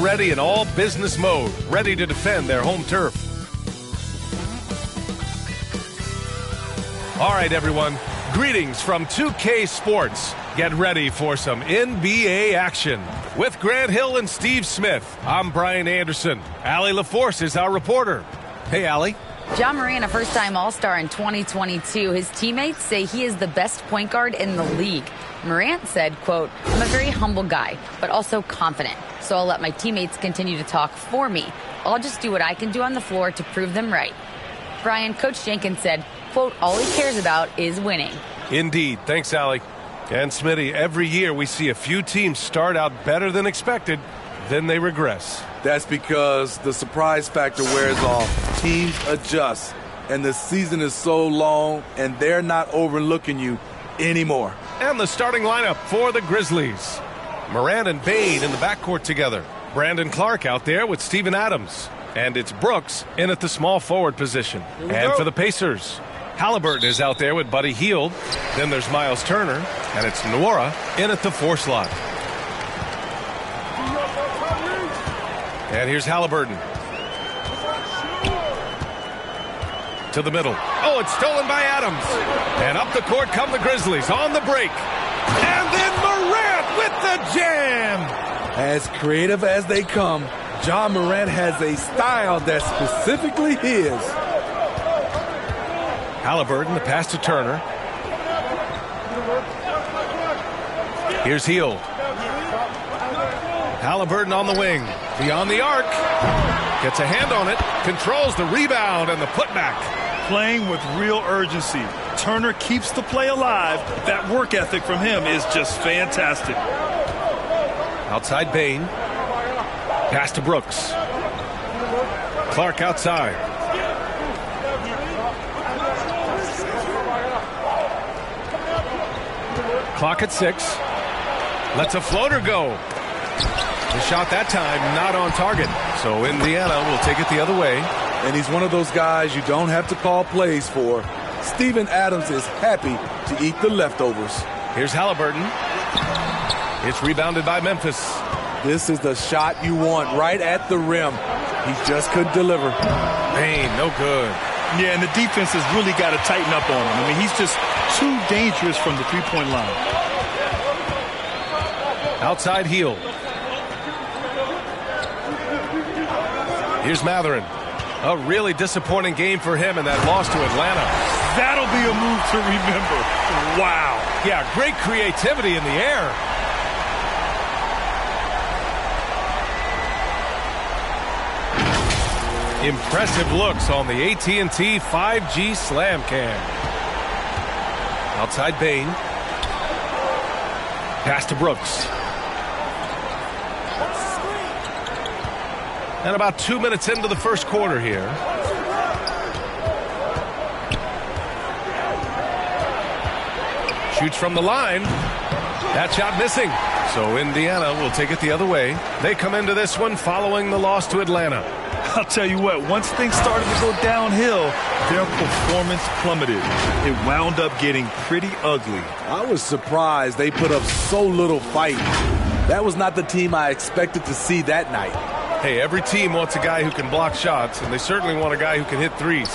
already in all business mode, ready to defend their home turf. All right, everyone. Greetings from 2K Sports. Get ready for some NBA action. With Grant Hill and Steve Smith, I'm Brian Anderson. Allie LaForce is our reporter. Hey, Allie. Ja Morant, a first-time All-Star in 2022. His teammates say he is the best point guard in the league. Morant said, quote, "I'm a very humble guy, but also confident. So I'll let my teammates continue to talk for me. I'll just do what I can do on the floor to prove them right." Brian, Coach Jenkins said, quote, "All he cares about is winning." Indeed. Thanks, Allie. And Smitty, every year we see a few teams start out better than expected, then they regress. That's because the surprise factor wears off. Teams adjust, and the season is so long, and they're not overlooking you anymore. And the starting lineup for the Grizzlies. Morant and Bane in the backcourt together. Brandon Clark out there with Steven Adams. And it's Brooks in at the small forward position. And for the Pacers, Halliburton is out there with Buddy Hield. Then there's Miles Turner, and it's Nwora in at the 4 slot. And here's Halliburton. To the middle. Oh, it's stolen by Adams. And up the court come the Grizzlies on the break. And then Morant with the jam. As creative as they come, Ja Morant has a style that's specifically his. Halliburton, the pass to Turner. Here's Hield. Halliburton on the wing. Beyond the arc. Gets a hand on it. Controls the rebound and the putback. Playing with real urgency. Turner keeps the play alive. That work ethic from him is just fantastic. Outside Bane. Pass to Brooks. Clark outside. Clock at 6. Lets a floater go. The shot that time not on target. So Indiana will take it the other way. And he's one of those guys you don't have to call plays for. Steven Adams is happy to eat the leftovers. Here's Halliburton. It's rebounded by Memphis. This is the shot you want right at the rim. He just couldn't deliver. Bane, no good. Yeah, and the defense has really got to tighten up on him. I mean, he's just too dangerous from the three-point line. Outside Hield. Here's Matherin. A really disappointing game for him in that loss to Atlanta. That'll be a move to remember. Wow. Yeah, great creativity in the air. Impressive looks on the AT&T 5G Slam Cam. Outside Bane. Pass to Brooks. And about 2 minutes into the first quarter here. Shoots from the line. That shot missing. So Indiana will take it the other way. They come into this one following the loss to Atlanta. I'll tell you what, once things started to go downhill, their performance plummeted. It wound up getting pretty ugly. I was surprised they put up so little fight. That was not the team I expected to see that night. Hey, every team wants a guy who can block shots, and they certainly want a guy who can hit threes.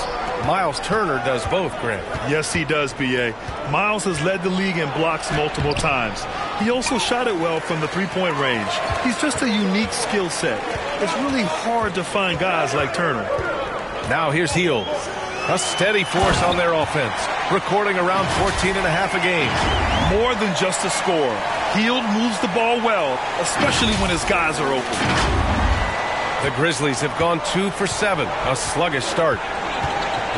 Miles Turner does both, Grant. Yes, he does, B.A. Miles has led the league in blocks multiple times. He also shot it well from the three-point range. He's just a unique skill set. It's really hard to find guys like Turner. Now here's Hield. A steady force on their offense, recording around 14 and a half a game. More than just a score. Hield moves the ball well, especially when his guys are open. The Grizzlies have gone 2 for 7, a sluggish start.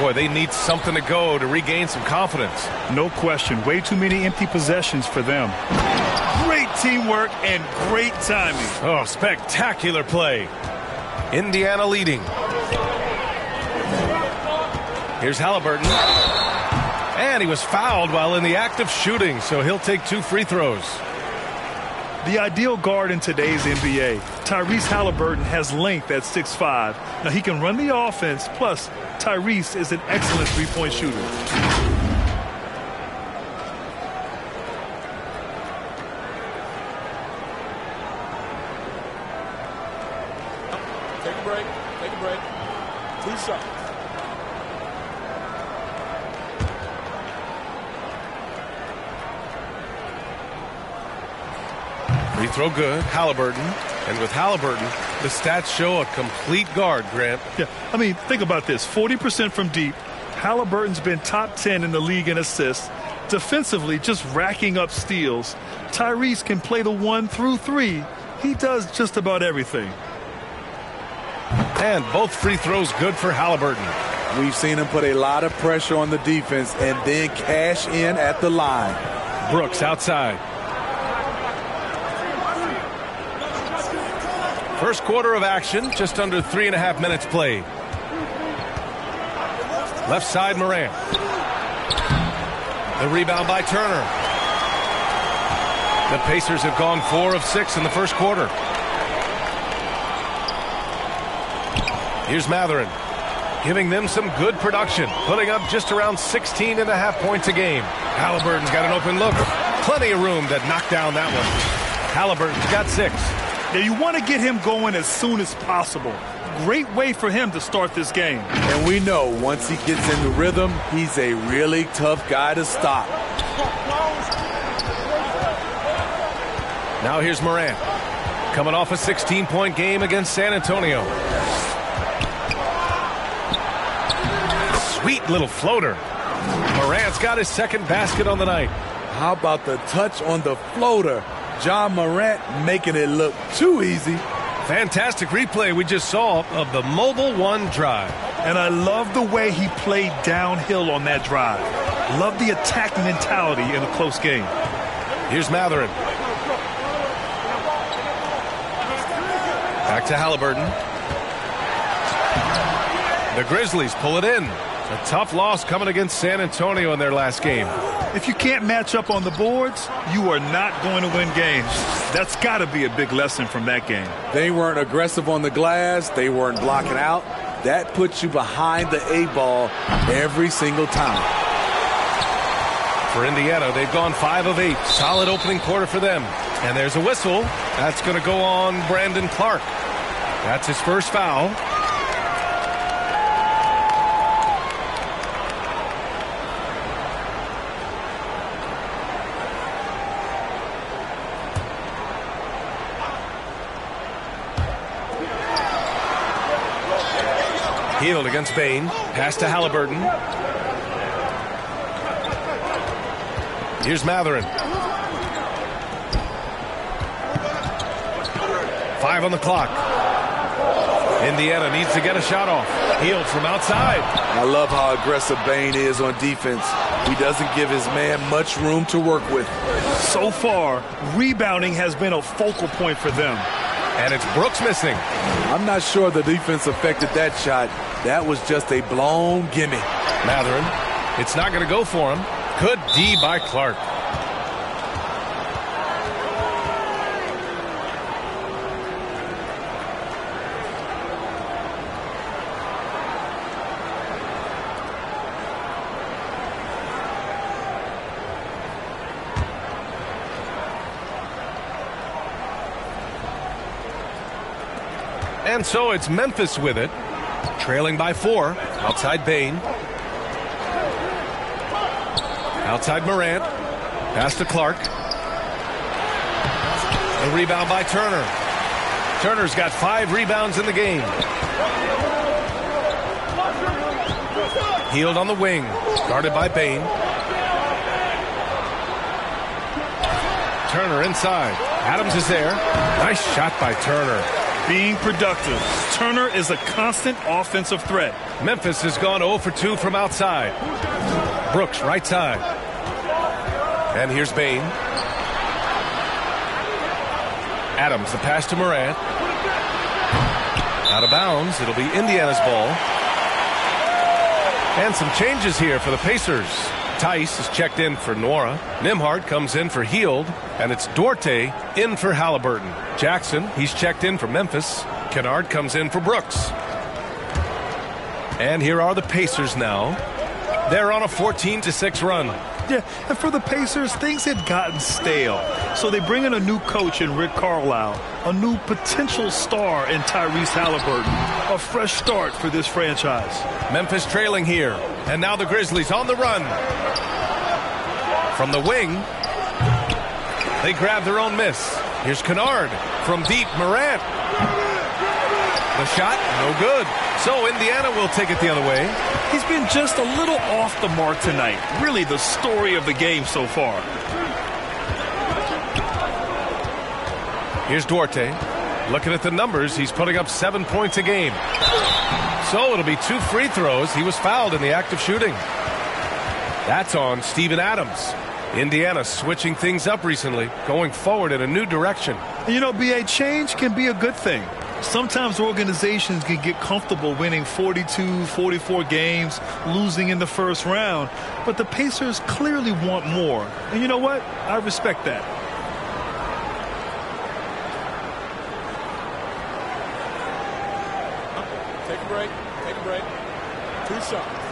Boy, they need something to go to regain some confidence. No question. Way too many empty possessions for them. Great teamwork and great timing. Oh, spectacular play. Indiana leading. Here's Halliburton. And he was fouled while in the act of shooting, so he'll take 2 free throws. The ideal guard in today's NBA, Tyrese Halliburton, has length at 6'5". Now, he can run the offense, plus Tyrese is an excellent three-point shooter. Take a break. Take a break. 2 shots. Free throw good. Halliburton. And with Halliburton, the stats show a complete guard, Grant. Yeah, I mean, think about this. 40% from deep. Halliburton's been top 10 in the league in assists. Defensively, just racking up steals. Tyrese can play the 1 through 3. He does just about everything. And both free throws good for Halliburton. We've seen him put a lot of pressure on the defense and then cash in at the line. Brooks outside. First quarter of action, just under 3.5 minutes played. Left side, Morant. The rebound by Turner. The Pacers have gone 4 of 6 in the first quarter. Here's Mathurin, giving them some good production, putting up just around 16.5 points a game. Halliburton's got an open look. Plenty of room to knock down that one. Halliburton's got 6. Now, you want to get him going as soon as possible. Great way for him to start this game. And we know once he gets in the rhythm, he's a really tough guy to stop. Now here's Morant, coming off a 16-point game against San Antonio. Sweet little floater. Morant's got his second basket on the night. How about the touch on the floater? John Morant making it look too easy. Fantastic replay we just saw of the mobile 1 drive. And I love the way he played downhill on that drive. Love the attack mentality in a close game. Here's Mathurin. Back to Halliburton. The Grizzlies pull it in. A tough loss coming against San Antonio in their last game. If you can't match up on the boards, you are not going to win games. That's got to be a big lesson from that game. They weren't aggressive on the glass. They weren't blocking out. That puts you behind the 8-ball every single time. For Indiana, they've gone 5 of 8. Solid opening quarter for them. And there's a whistle. That's going to go on Brandon Clark. That's his first foul. Healed against Bane. Pass to Halliburton. Here's Mathurin. 5 on the clock. Indiana needs to get a shot off. Healed from outside. I love how aggressive Bane is on defense. He doesn't give his man much room to work with. So far, rebounding has been a focal point for them. And it's Brooks missing. I'm not sure the defense affected that shot. That was just a blown gimme. Mathurin. It's not going to go for him. Good D by Clark. And so it's Memphis with it, trailing by 4. Outside Bane. Outside Morant. Pass to Clark. The rebound by Turner. Turner's got 5 rebounds in the game. Healed on the wing. Guarded by Bane. Turner inside. Adams is there. Nice shot by Turner. Being productive. Turner is a constant offensive threat. Memphis has gone 0 for 2 from outside. Brooks right side. And here's Bane. Adams, the pass to Morant. Out of bounds. It'll be Indiana's ball. And some changes here for the Pacers. Tice is checked in for Nora. Nimhart comes in for Heald. And it's Duarte in for Halliburton. Jackson, he's checked in for Memphis. Kennard comes in for Brooks. And here are the Pacers now. They're on a 14-6 run. Yeah, and for the Pacers, things had gotten stale. So they bring in a new coach in Rick Carlisle, a new potential star in Tyrese Halliburton, a fresh start for this franchise. Memphis trailing here, and now the Grizzlies on the run. From the wing, they grab their own miss. Here's Kennard from deep. Morant. The shot, no good. So Indiana will take it the other way. He's been just a little off the mark tonight. Really the story of the game so far. Here's Duarte. Looking at the numbers, he's putting up 7 points a game. So it'll be 2 free throws. He was fouled in the act of shooting. That's on Steven Adams. Indiana switching things up recently, going forward in a new direction. You know, B.A., change can be a good thing. Sometimes organizations can get comfortable winning 42, 44 games, losing in the first round. But the Pacers clearly want more. And you know what? I respect that. Take a break. Take a break. 2 shots.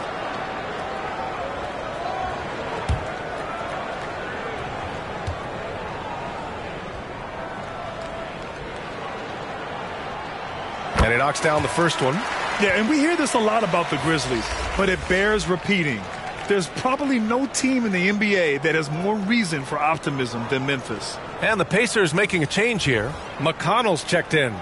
And he knocks down the first one. Yeah, and we hear this a lot about the Grizzlies, but it bears repeating. There's probably no team in the NBA that has more reason for optimism than Memphis. And the Pacers making a change here. McConnell's checked in.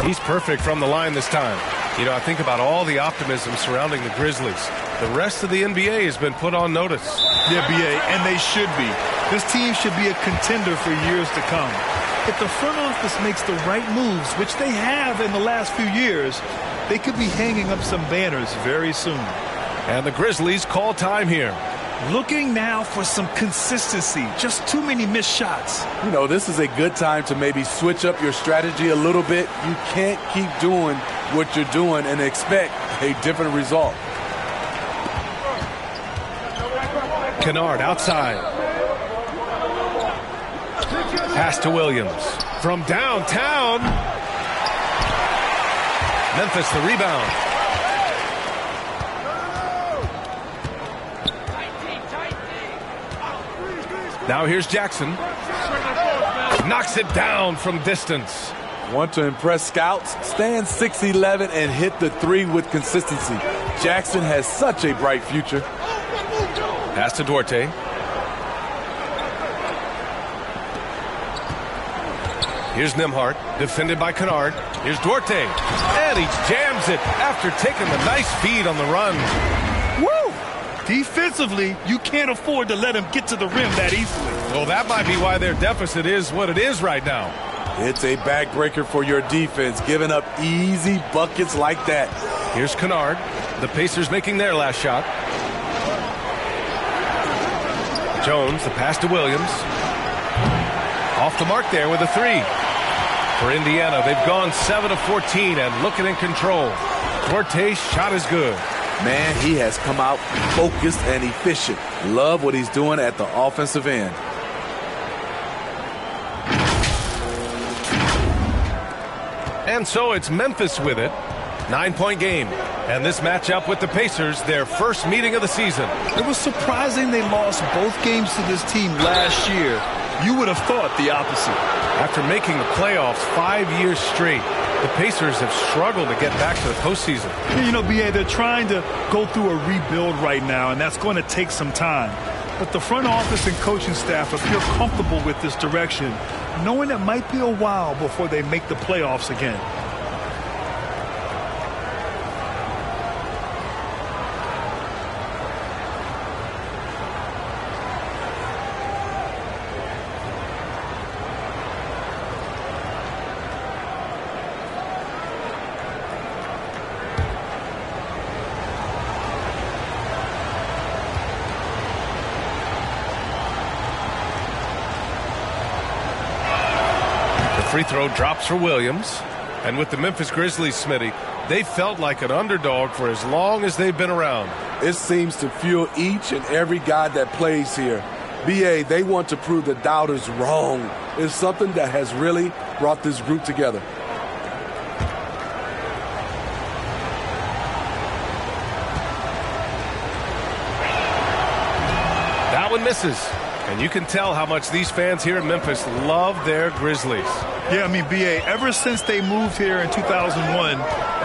He's perfect from the line this time. You know, I think about all the optimism surrounding the Grizzlies. The rest of the NBA has been put on notice. Yeah, B.A., and they should be. This team should be a contender for years to come. If the front office makes the right moves, which they have in the last few years, they could be hanging up some banners very soon. And the Grizzlies call time here. Looking now for some consistency. Just too many missed shots. You know, this is a good time to maybe switch up your strategy a little bit. You can't keep doing what you're doing and expect a different result. Kennard outside. Pass to Williams. From downtown. Memphis the rebound. Now here's Jackson. Knocks it down from distance. Want to impress scouts? Stand 6'11" and hit the 3 with consistency. Jackson has such a bright future. Pass to Duarte. Here's Nembhard, defended by Kennard. Here's Duarte, and he jams it after taking the nice feed on the run. Woo! Defensively, you can't afford to let him get to the rim that easily. Well, that might be why their deficit is what it is right now. It's a backbreaker for your defense, giving up easy buckets like that. Here's Kennard. The Pacers making their last shot. Jones, the pass to Williams. Off the mark there with a 3. For Indiana, they've gone 7 of 14 and looking in control. Duarte's shot is good. Man, he has come out focused and efficient. Love what he's doing at the offensive end. And so it's Memphis with it. 9-point game. And this matchup with the Pacers, their first meeting of the season. It was surprising they lost both games to this team last year. You would have thought the opposite. After making the playoffs 5 years straight, the Pacers have struggled to get back to the postseason. You know, B.A., they're trying to go through a rebuild right now, and that's going to take some time. But the front office and coaching staff appear comfortable with this direction, knowing it might be a while before they make the playoffs again. Free throw drops for Williams. And with the Memphis Grizzlies, Smitty, they felt like an underdog for as long as they've been around. It seems to fuel each and every guy that plays here. BA, they want to prove the doubters wrong. It's something that has really brought this group together. That one misses. And you can tell how much these fans here in Memphis love their Grizzlies. Yeah, I mean, BA, ever since they moved here in 2001,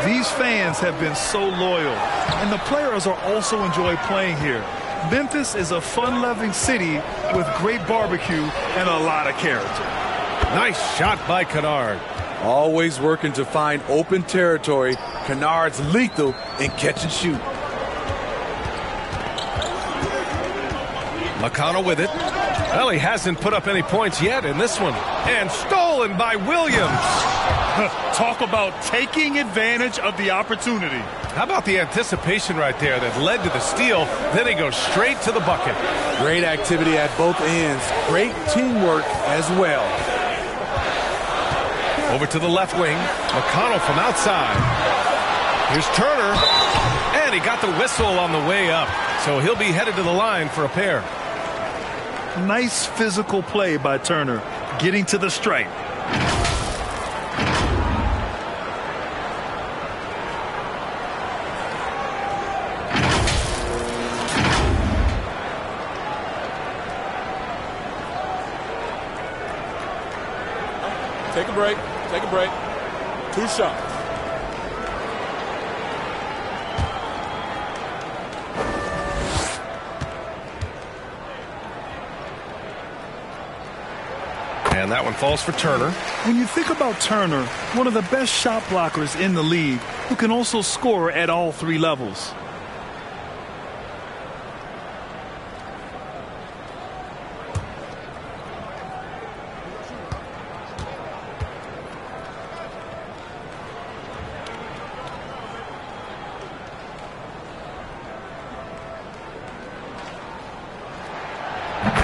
these fans have been so loyal. And the players are also enjoy playing here. Memphis is a fun-loving city with great barbecue and a lot of character. Nice shot by Kennard. Always working to find open territory. Kennard's lethal in catch and shoot. McConnell with it. Well, he hasn't put up any points yet in this one. And stolen by Williams. Talk about taking advantage of the opportunity. How about the anticipation right there that led to the steal? Then he goes straight to the bucket. Great activity at both ends. Great teamwork as well. Over to the left wing. McConnell from outside. Here's Turner. And he got the whistle on the way up. So he'll be headed to the line for a pair. Nice physical play by Turner, getting to the stripe. Take a break. Take a break. 2 shots. And that one falls for Turner. When you think about Turner, one of the best shot blockers in the league who can also score at all 3 levels.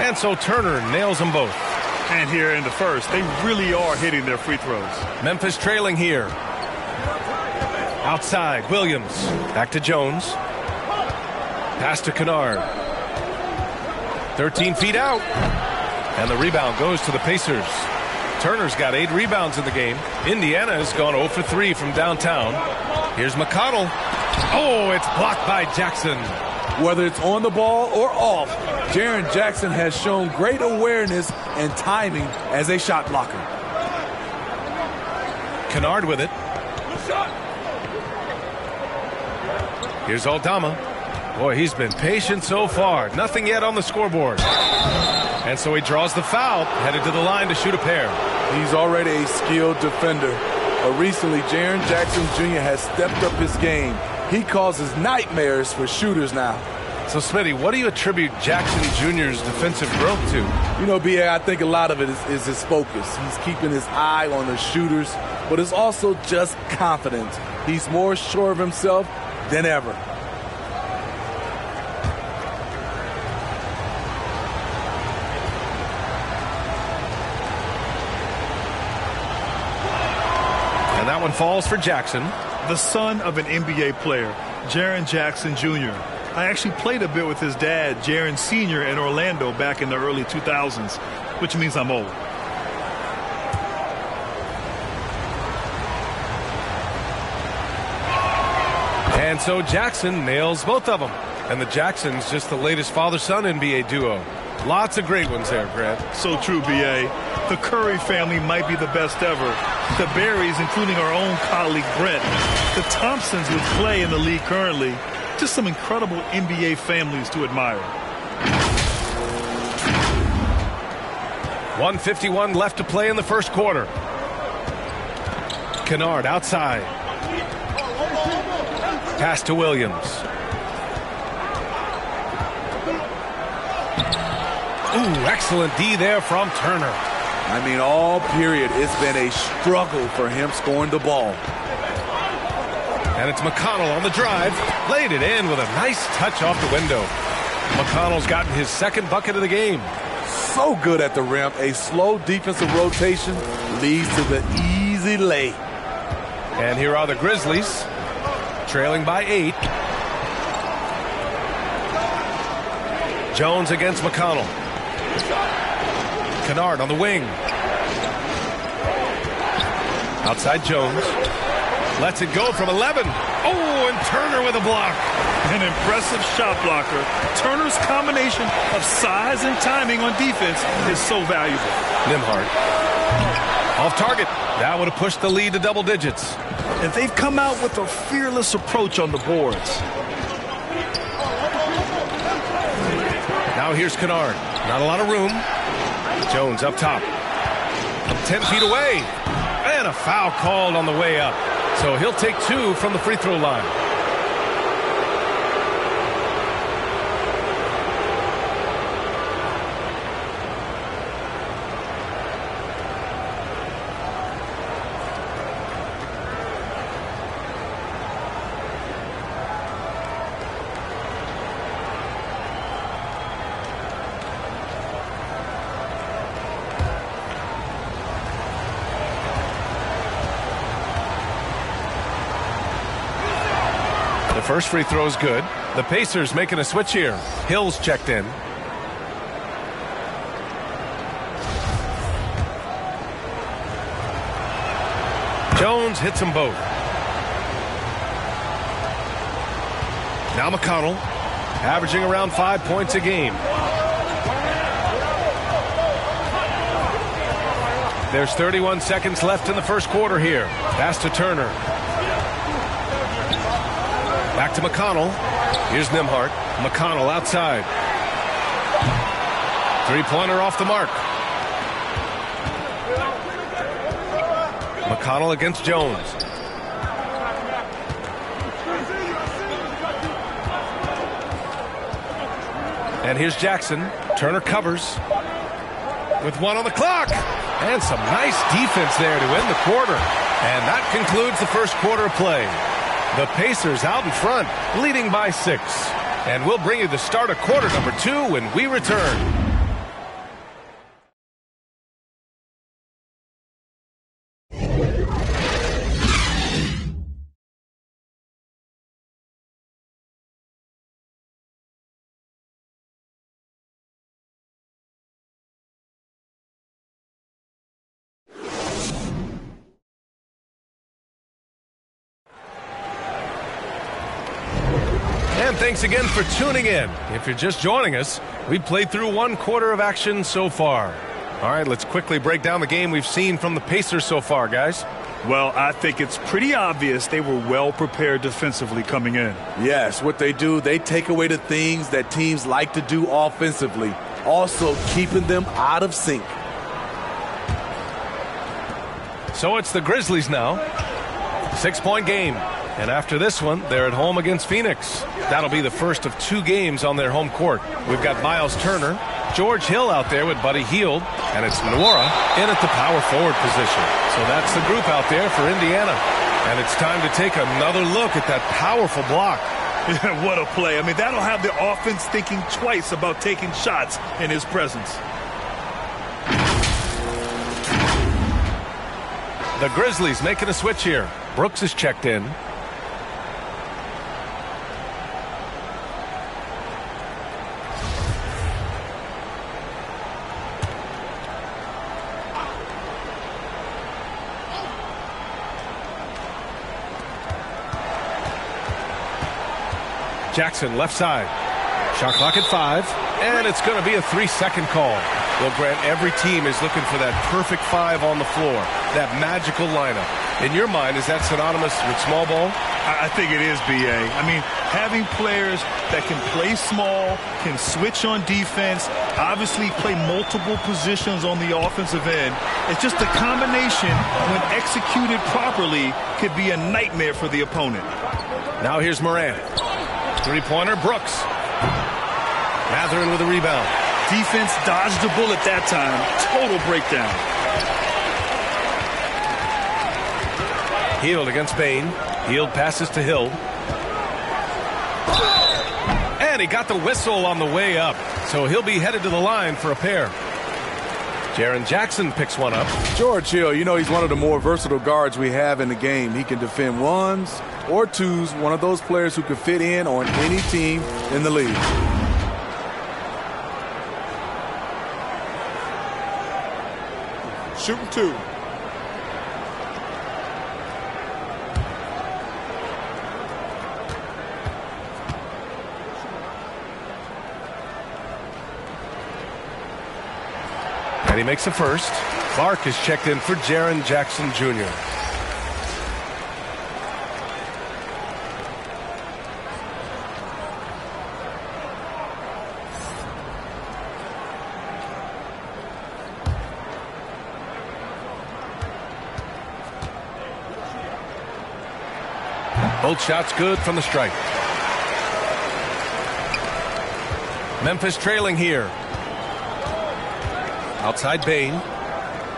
And so Turner nails them both. And here in the first, they really are hitting their free throws. Memphis trailing here. Outside, Williams. Back to Jones. Pass to Kennard. 13 feet out. And the rebound goes to the Pacers. Turner's got 8 rebounds in the game. Indiana has gone 0 for 3 from downtown. Here's McConnell. Oh, it's blocked by Jackson. Whether it's on the ball or off, Jaren Jackson has shown great awareness and timing as a shot blocker. Kennard with it. Here's Aldama. Boy, he's been patient so far. Nothing yet on the scoreboard. And so he draws the foul, headed to the line to shoot a pair. He's already a skilled defender. But recently, Jaren Jackson Jr. has stepped up his game. He causes nightmares for shooters now. So, Smitty, what do you attribute Jackson Jr.'s defensive growth to? You know, B.A., I think a lot of it is his focus. He's keeping his eye on the shooters, but it's also just confidence. He's more sure of himself than ever. And that one falls for Jackson. The son of an NBA player, Jaren Jackson Jr. I actually played a bit with his dad, Jaren Sr. in Orlando back in the early 2000s, which means I'm old. And so Jackson nails both of them. And the Jacksons just the latest father-son NBA duo. Lots of great ones there, Grant. So true, B.A. The Curry family might be the best ever. The Berries, including our own colleague Brent. The Thompsons, which play in the league currently. Just some incredible NBA families to admire. 1:51 left to play in the first quarter. Kennard outside. Pass to Williams. Ooh, excellent D there from Turner. I mean, all period, it's been a struggle for him scoring the ball. And it's McConnell on the drive. Laid it in with a nice touch off the window. McConnell's gotten his second bucket of the game. So good at the rim. A slow defensive rotation leads to the easy lay. And here are the Grizzlies, trailing by 8. Jones against McConnell. Kennard on the wing. Outside Jones. Lets it go from 11. Oh, and Turner with a block. An impressive shot blocker. Turner's combination of size and timing on defense is so valuable. Nembhard. Off target. That would have pushed the lead to double digits. And they've come out with a fearless approach on the boards. Now here's Kennard. Not a lot of room. Jones up top. 10 feet away. And a foul called on the way up. So he'll take 2 from the free throw line. First free throw is good. The Pacers making a switch here. Hill's checked in. Jones hits them both. Now McConnell, averaging around 5 points a game. There's 31 seconds left in the first quarter here. Pass to Turner. Back to McConnell. Here's Nembhard. McConnell outside. Three-pointer off the mark. McConnell against Jones. And here's Jackson. Turner covers. With 1 on the clock. And some nice defense there to end the quarter. And that concludes the first quarter of play. The Pacers out in front, leading by 6. And we'll bring you the start of quarter number 2 when we return. And thanks again for tuning in. If you're just joining us, we've played through 1 quarter of action so far. All right, let's quickly break down the game we've seen from the Pacers so far, guys. Well, I think it's pretty obvious they were well prepared defensively coming in. Yes, what they do, they take away the things that teams like to do offensively, also keeping them out of sync. So it's the Grizzlies now. 6-point game. And after this one, they're at home against Phoenix. That'll be the first of 2 games on their home court. We've got Miles Turner, George Hill out there with Buddy Hield, and it's Nwora in at the power forward position. So that's the group out there for Indiana. And it's time to take another look at that powerful block. What a play. I mean, that'll have the offense thinking twice about taking shots in his presence. The Grizzlies making a switch here. Brooks is checked in. Jackson left side. Shot clock at 5. And it's going to be a 3-second call. Well, Grant, every team is looking for that perfect 5 on the floor. That magical lineup. In your mind, is that synonymous with small ball? I think it is, B.A. I mean, having players that can play small, can switch on defense, obviously play multiple positions on the offensive end. It's just a combination, when executed properly, could be a nightmare for the opponent. Now here's Morant. Three-pointer, Brooks. Mathurin with a rebound. Defense dodged the bullet that time. Total breakdown. Hield against Bain. Hield passes to Hill. And he got the whistle on the way up. So he'll be headed to the line for a pair. Jaren Jackson picks one up. George Hill, you know, he's one of the more versatile guards we have in the game. He can defend 1s or 2s, one of those players who can fit in on any team in the league. Shooting 2. And he makes the first. Clark is checked in for Jaren Jackson Jr. Both shots good from the stripe. Memphis trailing here. Outside Bain.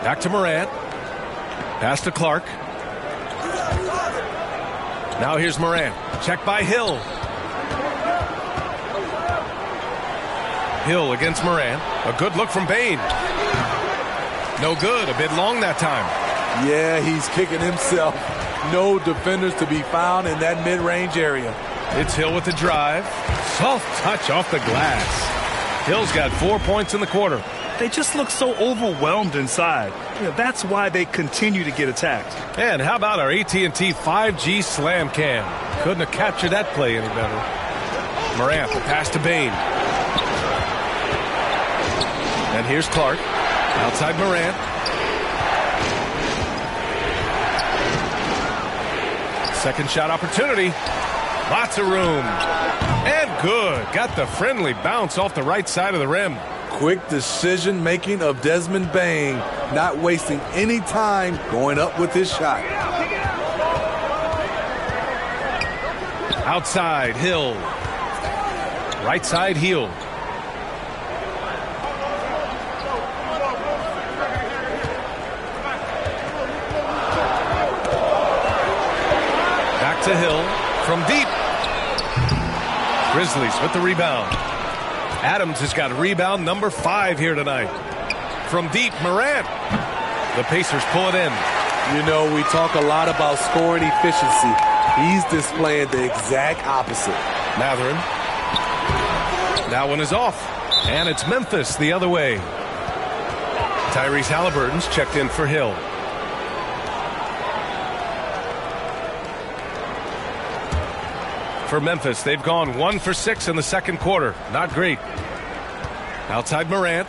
Back to Morant. Pass to Clark. Now here's Morant. Check by Hill. Hill against Morant. A good look from Bain. No good. A bit long that time. Yeah, he's kicking himself. No defenders to be found in that mid-range area. It's Hill with the drive. Soft touch off the glass. Hill's got 4 points in the quarter. They just look so overwhelmed inside. That's why they continue to get attacked. And how about our AT&T 5G Slam Cam? Couldn't have captured that play any better. Morant, pass to Bain. And here's Clark. Outside Morant. Second shot opportunity. Lots of room. And good. Got the friendly bounce off the right side of the rim. Quick decision making of Desmond Bain, not wasting any time going up with his shot. Outside Hill. Right side Hill. Back to Hill from deep. Grizzlies with the rebound. Adams has got rebound number 5 here tonight. From deep, Morant. The Pacers pull it in. You know, we talk a lot about scoring efficiency. He's displaying the exact opposite. Matherin. That one is off. And it's Memphis the other way. Tyrese Halliburton's checked in for Hill. For Memphis, they've gone 1 for 6 in the second quarter. Not great. Outside Morant.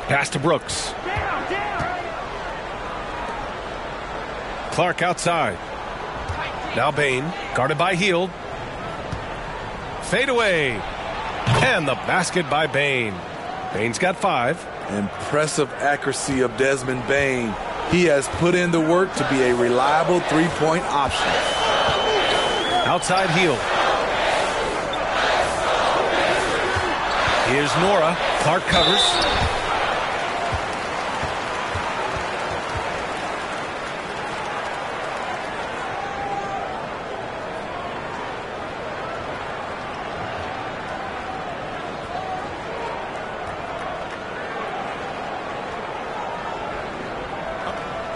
Pass to Brooks. Clark outside. Now Bain, guarded by Hield. Fade away. And the basket by Bain. Bain's got 5. Impressive accuracy of Desmond Bain. He has put in the work to be a reliable three-point option. Outside Hield. Here's Nora. Clark covers.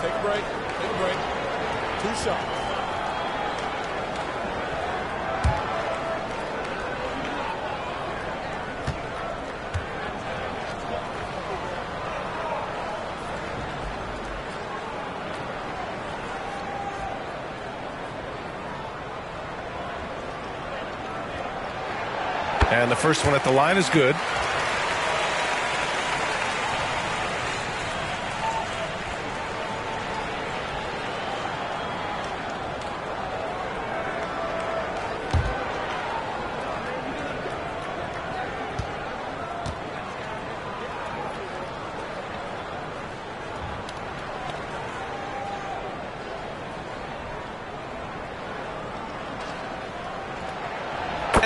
Take a break. Take a break. 2 shots. And the first one at the line is good.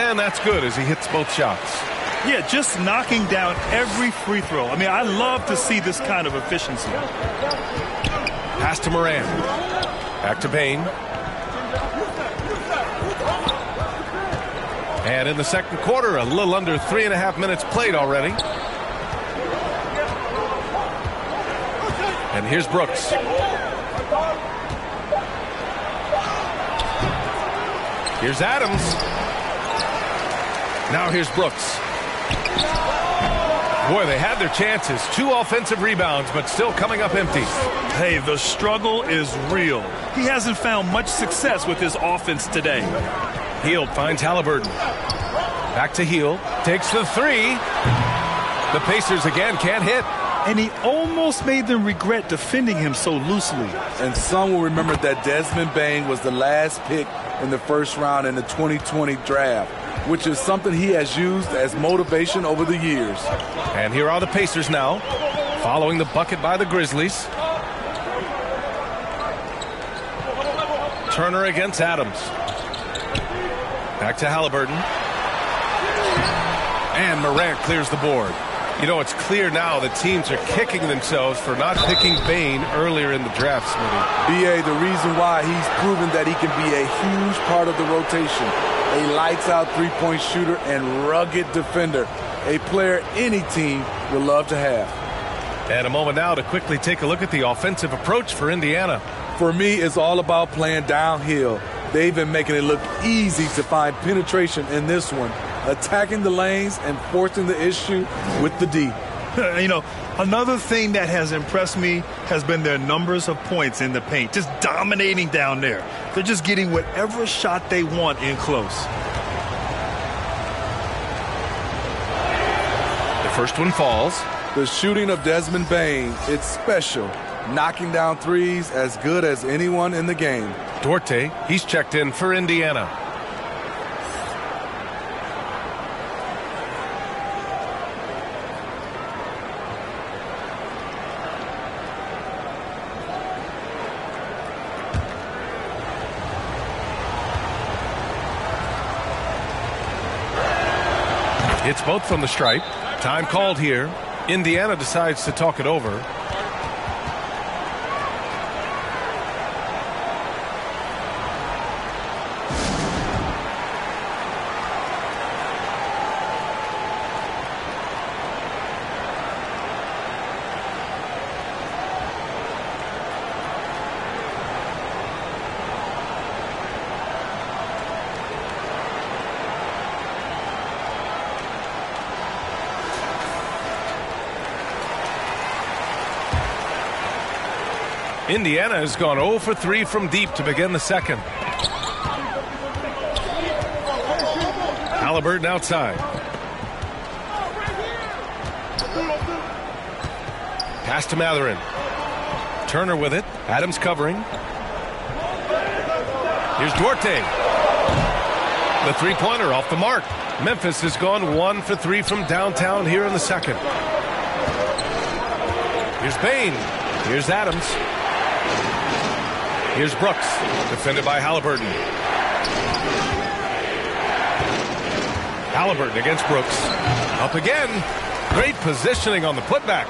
And that's good as he hits both shots. Yeah, just knocking down every free throw. I mean, I love to see this kind of efficiency. Pass to Moran. Back to Bain. And in the second quarter, a little under 3.5 minutes played already. And here's Brooks. Here's Adams. Now here's Brooks. Boy, they had their chances. 2 offensive rebounds, but still coming up empty. Hey, the struggle is real. He hasn't found much success with his offense today. Hield finds Halliburton. Back to Hield. Takes the 3. The Pacers again can't hit. And he almost made them regret defending him so loosely. And some will remember that Desmond Bane was the last pick in the first round in the 2020 draft, which is something he has used as motivation over the years. And here are the Pacers now, following the bucket by the Grizzlies. Turner against Adams. Back to Halliburton. And Morant clears the board. You know, it's clear now that teams are kicking themselves for not picking Bane earlier in the draft, Smitty. B.A., the reason why he's proven that he can be a huge part of the rotation. A lights-out three-point shooter and rugged defender. A player any team would love to have. And a moment now to quickly take a look at the offensive approach for Indiana. For me, it's all about playing downhill. They've been making it look easy to find penetration in this one, attacking the lanes and forcing the issue with the D. You know, another thing that has impressed me has been their numbers of points in the paint, just dominating down there. They're just getting whatever shot they want in close. The first one falls. The shooting of Desmond Bane, it's special. Knocking down threes as good as anyone in the game. Duarte, he's checked in for Indiana. It's both from the stripe. Time called here. Indiana decides to talk it over. Indiana has gone 0 for 3 from deep to begin the second. Halliburton outside. Pass to Mathurin. Turner with it. Adams covering. Here's Duarte. The three-pointer off the mark. Memphis has gone 1 for 3 from downtown here in the second. Here's Bane. Here's Adams. Here's Brooks, defended by Halliburton. Halliburton against Brooks. Up again. Great positioning on the putback.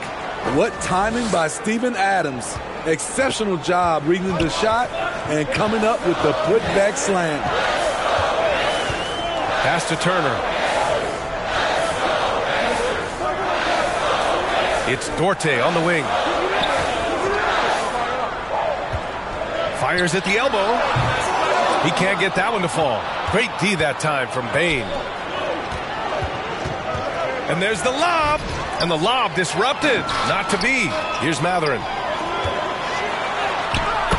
What timing by Steven Adams. Exceptional job reading the shot and coming up with the putback slam. Pass to Turner. It's Duarte on the wing. Fires at the elbow. He can't get that one to fall. Great D that time from Bane. And there's the lob. And the lob disrupted. Not to be. Here's Mathurin.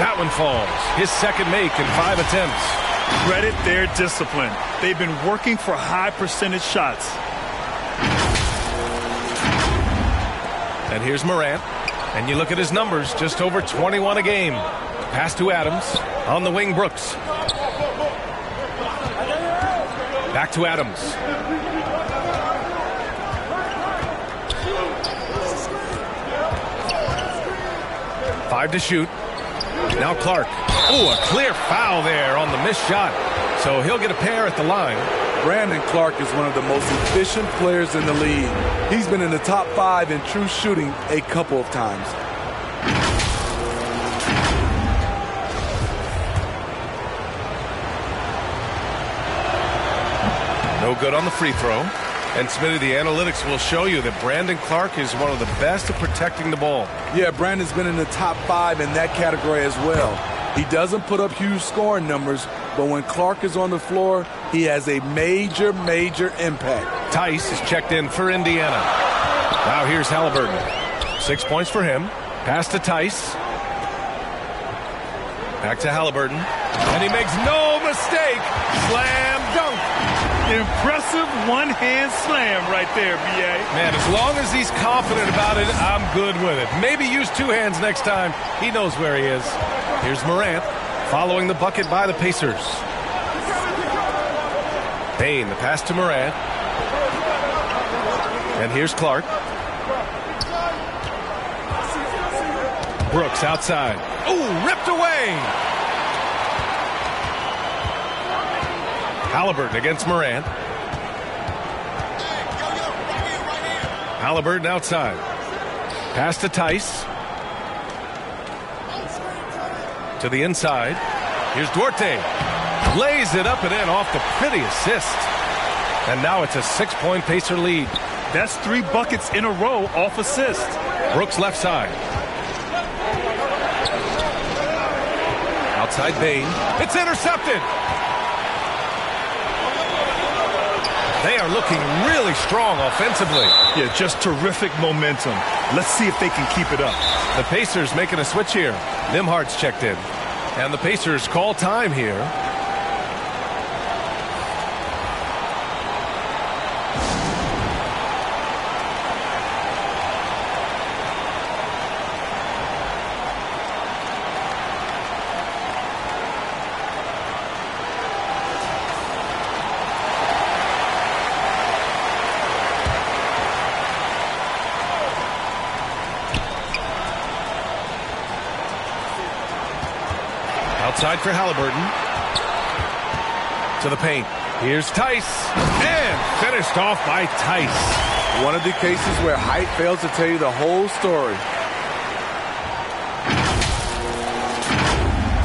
That one falls. His second make in 5 attempts. Credit their discipline. They've been working for high percentage shots. And here's Morant. And you look at his numbers, just over 21 a game. Pass to Adams. On the wing, Brooks. Back to Adams. Five to shoot. Now Clark. Oh, a clear foul there on the missed shot. So he'll get a pair at the line. Brandon Clark is one of the most efficient players in the league. He's been in the top 5 in true shooting a couple of times. No good on the free throw. And Smitty, the analytics will show you that Brandon Clark is one of the best at protecting the ball. Yeah, Brandon's been in the top 5 in that category as well. He doesn't put up huge scoring numbers, but when Clark is on the floor, he has a major impact. Tice is checked in for Indiana. Now here's Halliburton. 6 points for him. Pass to Tice. Back to Halliburton. And he makes no mistake. Slam dunk. Impressive one-hand slam right there, B.A. Man, as long as he's confident about it, I'm good with it. Maybe use two hands next time. He knows where he is. Here's Morant following the bucket by the Pacers. Bane, the pass to Morant. And here's Clark. Brooks outside. Ooh, ripped away. Halliburton against Morant. Halliburton outside. Pass to Tice. To the inside. Here's Duarte. Lays it up and in off the pretty assist. And now it's a 6-point Pacer lead. That's 3 buckets in a row off assist. Brooks left side. Outside Bane. It's intercepted. They are looking really strong offensively. Yeah, just terrific momentum. Let's see if they can keep it up. The Pacers making a switch here. Nimhard's checked in. And the Pacers call time here. Outside for Halliburton. To the paint. Here's Tice. And finished off by Tice. One of the cases where height fails to tell you the whole story.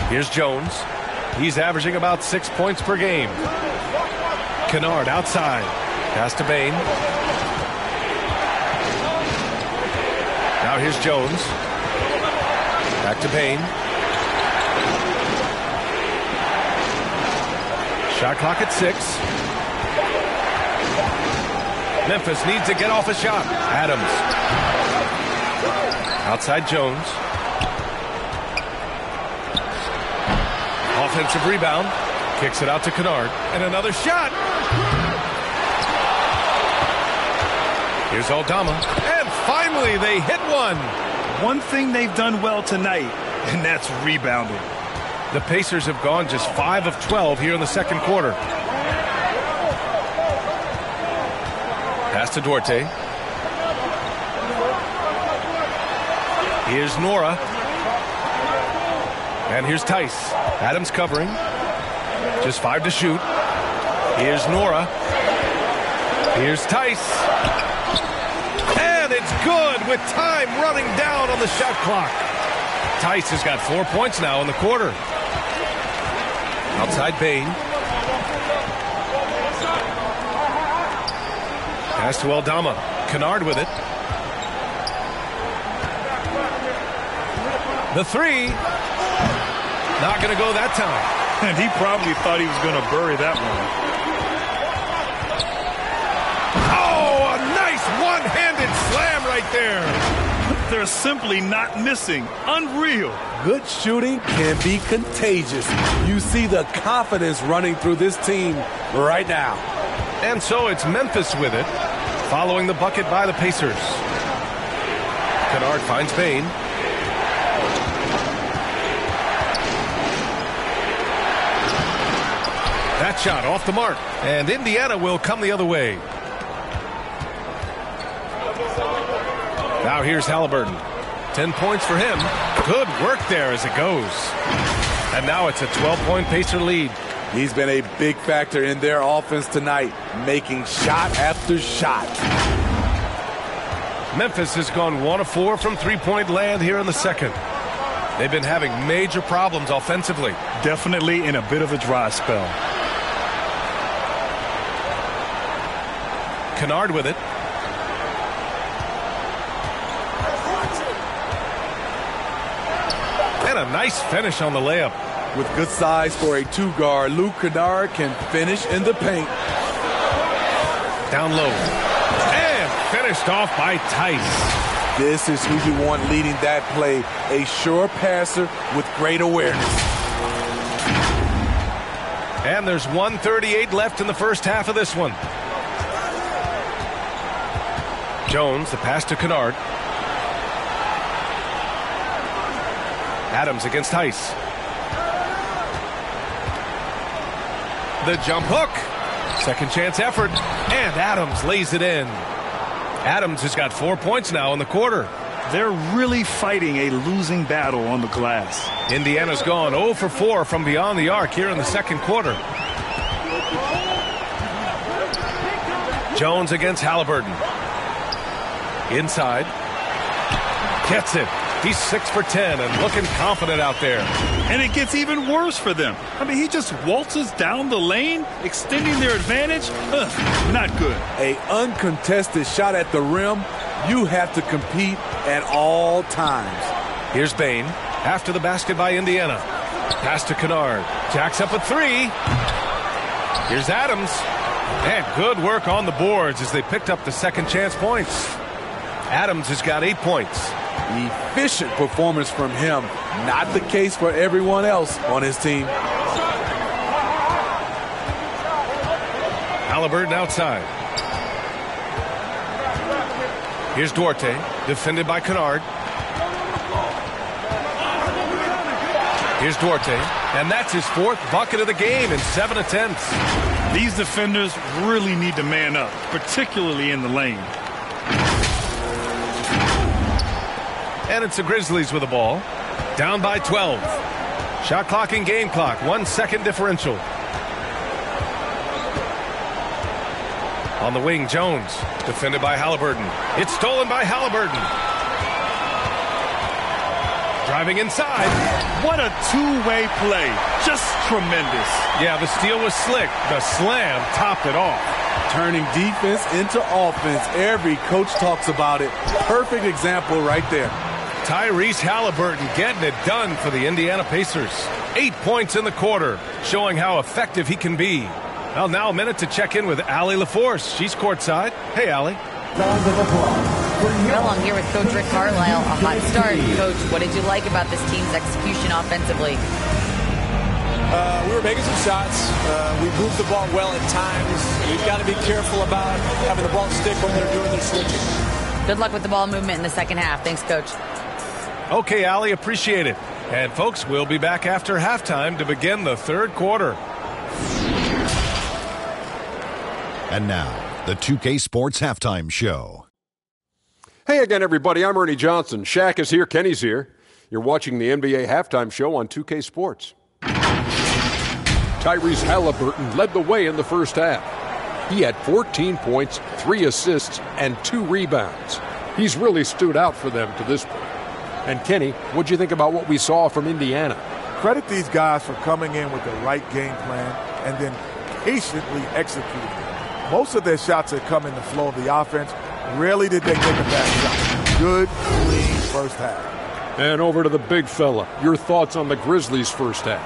Here's Jones. He's averaging about 6 points per game. Kennard outside. Pass to Bane. Now here's Jones. Back to Bane. Shot clock at 6. Memphis needs to get off a shot. Adams. Outside Jones. Offensive rebound. Kicks it out to Kennard. And another shot. Here's Aldama. And finally they hit one. One thing they've done well tonight, and that's rebounding. The Pacers have gone just 5 of 12 here in the second quarter. Pass to Duarte. Here's Nora. And here's Tice. Adams covering. Just 5 to shoot. Here's Nora. Here's Tice. And it's good with time running down on the shot clock. Tice has got 4 points now in the quarter. Outside Bane. Pass to Aldama. Kennard with it. The three. Not going to go that time. And he probably thought he was going to bury that one. Oh, a nice one-handed slam right there. They're simply not missing. Unreal. Good shooting can be contagious. You see the confidence running through this team right now. And so it's Memphis with it, following the bucket by the Pacers. Kennard finds Bane. That shot off the mark. And Indiana will come the other way. Now here's Halliburton. 10 points for him. Good work there as it goes. And now it's a 12-point Pacer lead. He's been a big factor in their offense tonight, making shot after shot. Memphis has gone 1 of 4 from three-point land here in the second. They've been having major problems offensively. Definitely in a bit of a dry spell. Kennard with it. And a nice finish on the layup. With good size for a two-guard, Luke Kennard can finish in the paint. Down low. And finished off by Tice. This is who you want leading that play, a sure passer with great awareness. And there's 1:38 left in the first half of this one. Jones, the pass to Kennard. Adams against Tice. The jump hook. Second chance effort. And Adams lays it in. Adams has got 4 points now in the quarter. They're really fighting a losing battle on the glass. Indiana's gone 0 for 4 from beyond the arc here in the second quarter. Jones against Halliburton. Inside. Gets it. He's 6 for 10 and looking confident out there. And it gets even worse for them. I mean, he just waltzes down the lane, extending their advantage. Not good. An uncontested shot at the rim. You have to compete at all times. Here's Bain after the basket by Indiana. Pass to Kennard. Jacks up a three. Here's Adams. And good work on the boards as they picked up the second chance points. Adams has got 8 points. Efficient performance from him. Not the case for everyone else on his team. Halliburton outside. Here's Duarte, defended by Kennard. Here's Duarte, and that's his 4th bucket of the game in 7 attempts. These defenders really need to man up, particularly in the lane. And it's the Grizzlies with the ball. Down by 12. Shot clock and game clock. 1 second differential. On the wing, Jones. Defended by Halliburton. It's stolen by Halliburton. Driving inside. What a two-way play. Just tremendous. Yeah, the steal was slick. The slam topped it off. Turning defense into offense. Every coach talks about it. Perfect example right there. Tyrese Halliburton getting it done for the Indiana Pacers. 8 points in the quarter, showing how effective he can be. Well, now a minute to check in with Allie LaForce. She's courtside. Hey, Allie. Well, I'm here with Coach Rick Carlisle. A hot start. Coach, what did you like about this team's execution offensively? We were making some shots. We moved the ball well at times. We've got to be careful about having the ball stick when they're doing their switching. Good luck with the ball movement in the second half. Thanks, Coach. Okay, Allie, appreciate it. And, folks, we'll be back after halftime to begin the third quarter. And now, the 2K Sports Halftime Show. Hey again, everybody. I'm Ernie Johnson. Shaq is here. Kenny's here. You're watching the NBA Halftime Show on 2K Sports. Tyrese Halliburton led the way in the first half. He had 14 points, 3 assists, and 2 rebounds. He's really stood out for them to this point. And Kenny, what'd you think about what we saw from Indiana? Credit these guys for coming in with the right game plan and then patiently executing it. Most of their shots had come in the flow of the offense. Rarely did they take a bad shot. Good, clean first half. And over to the big fella. Your thoughts on the Grizzlies' first half?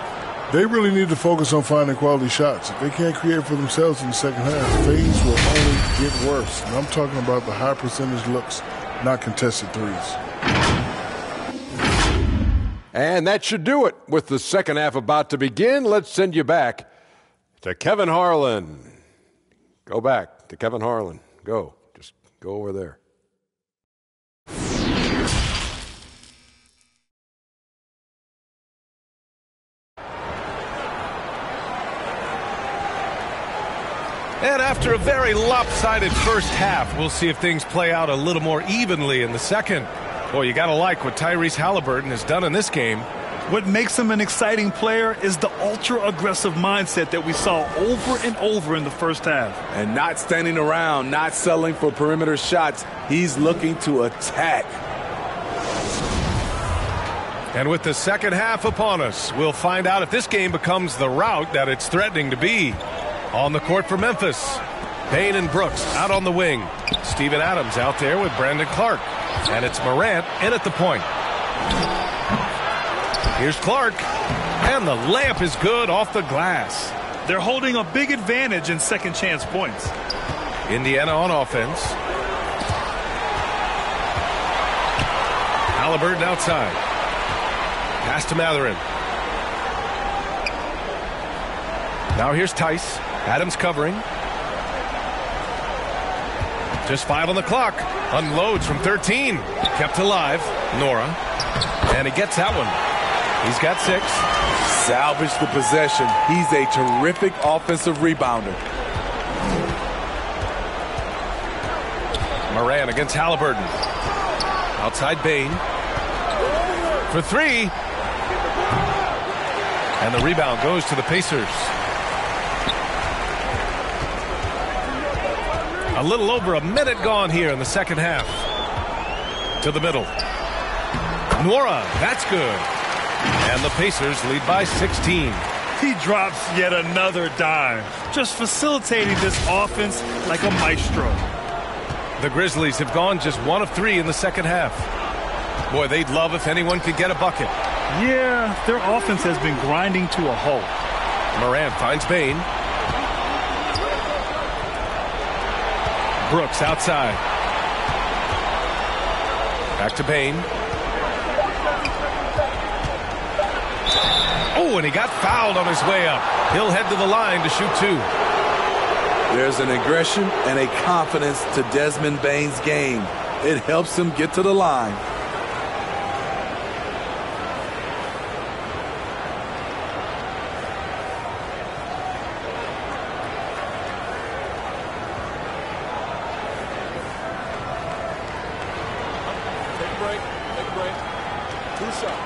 They really need to focus on finding quality shots. If they can't create for themselves in the second half, things will only get worse. And I'm talking about the high percentage looks, not contested threes. And that should do it. With the second half about to begin, let's send you back to Kevin Harlan. Go back to Kevin Harlan. Go. Just go over there. And after a very lopsided first half, we'll see if things play out a little more evenly in the second. Boy, you got to like what Tyrese Halliburton has done in this game. What makes him an exciting player is the ultra-aggressive mindset that we saw over and over in the first half. And not standing around, not settling for perimeter shots. He's looking to attack. And with the second half upon us, we'll find out if this game becomes the rout that it's threatening to be. On the court for Memphis, Bain and Brooks out on the wing. Steven Adams out there with Brandon Clark. And it's Morant in at the point. Here's Clark. And the layup is good off the glass. They're holding a big advantage in second chance points. Indiana on offense. Halliburton outside. Pass to Mathurin. Now here's Tice. Adams covering. Just 5 on the clock. Unloads from 13. Kept alive. Nora. And he gets that one. He's got 6. Salvage the possession. He's a terrific offensive rebounder. Moran against Halliburton. Outside Bain. For 3. And the rebound goes to the Pacers. A little over a minute gone here in the second half. To the middle. Nora, that's good. And the Pacers lead by 16. He drops yet another dime, just facilitating this offense like a maestro. The Grizzlies have gone just 1 of 3 in the second half. Boy, they'd love if anyone could get a bucket. Yeah, their offense has been grinding to a halt. Moran finds Bain. Brooks outside. Back to Bain. Oh, and he got fouled on his way up. He'll head to the line to shoot 2. There's an aggression and a confidence to Desmond Bain's game. It helps him get to the line. Take a break. 2 shots.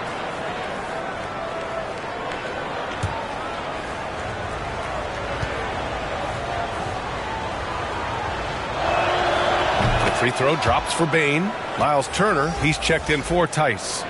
Free throw drops for Bain. Miles Turner, he's checked in for Tice.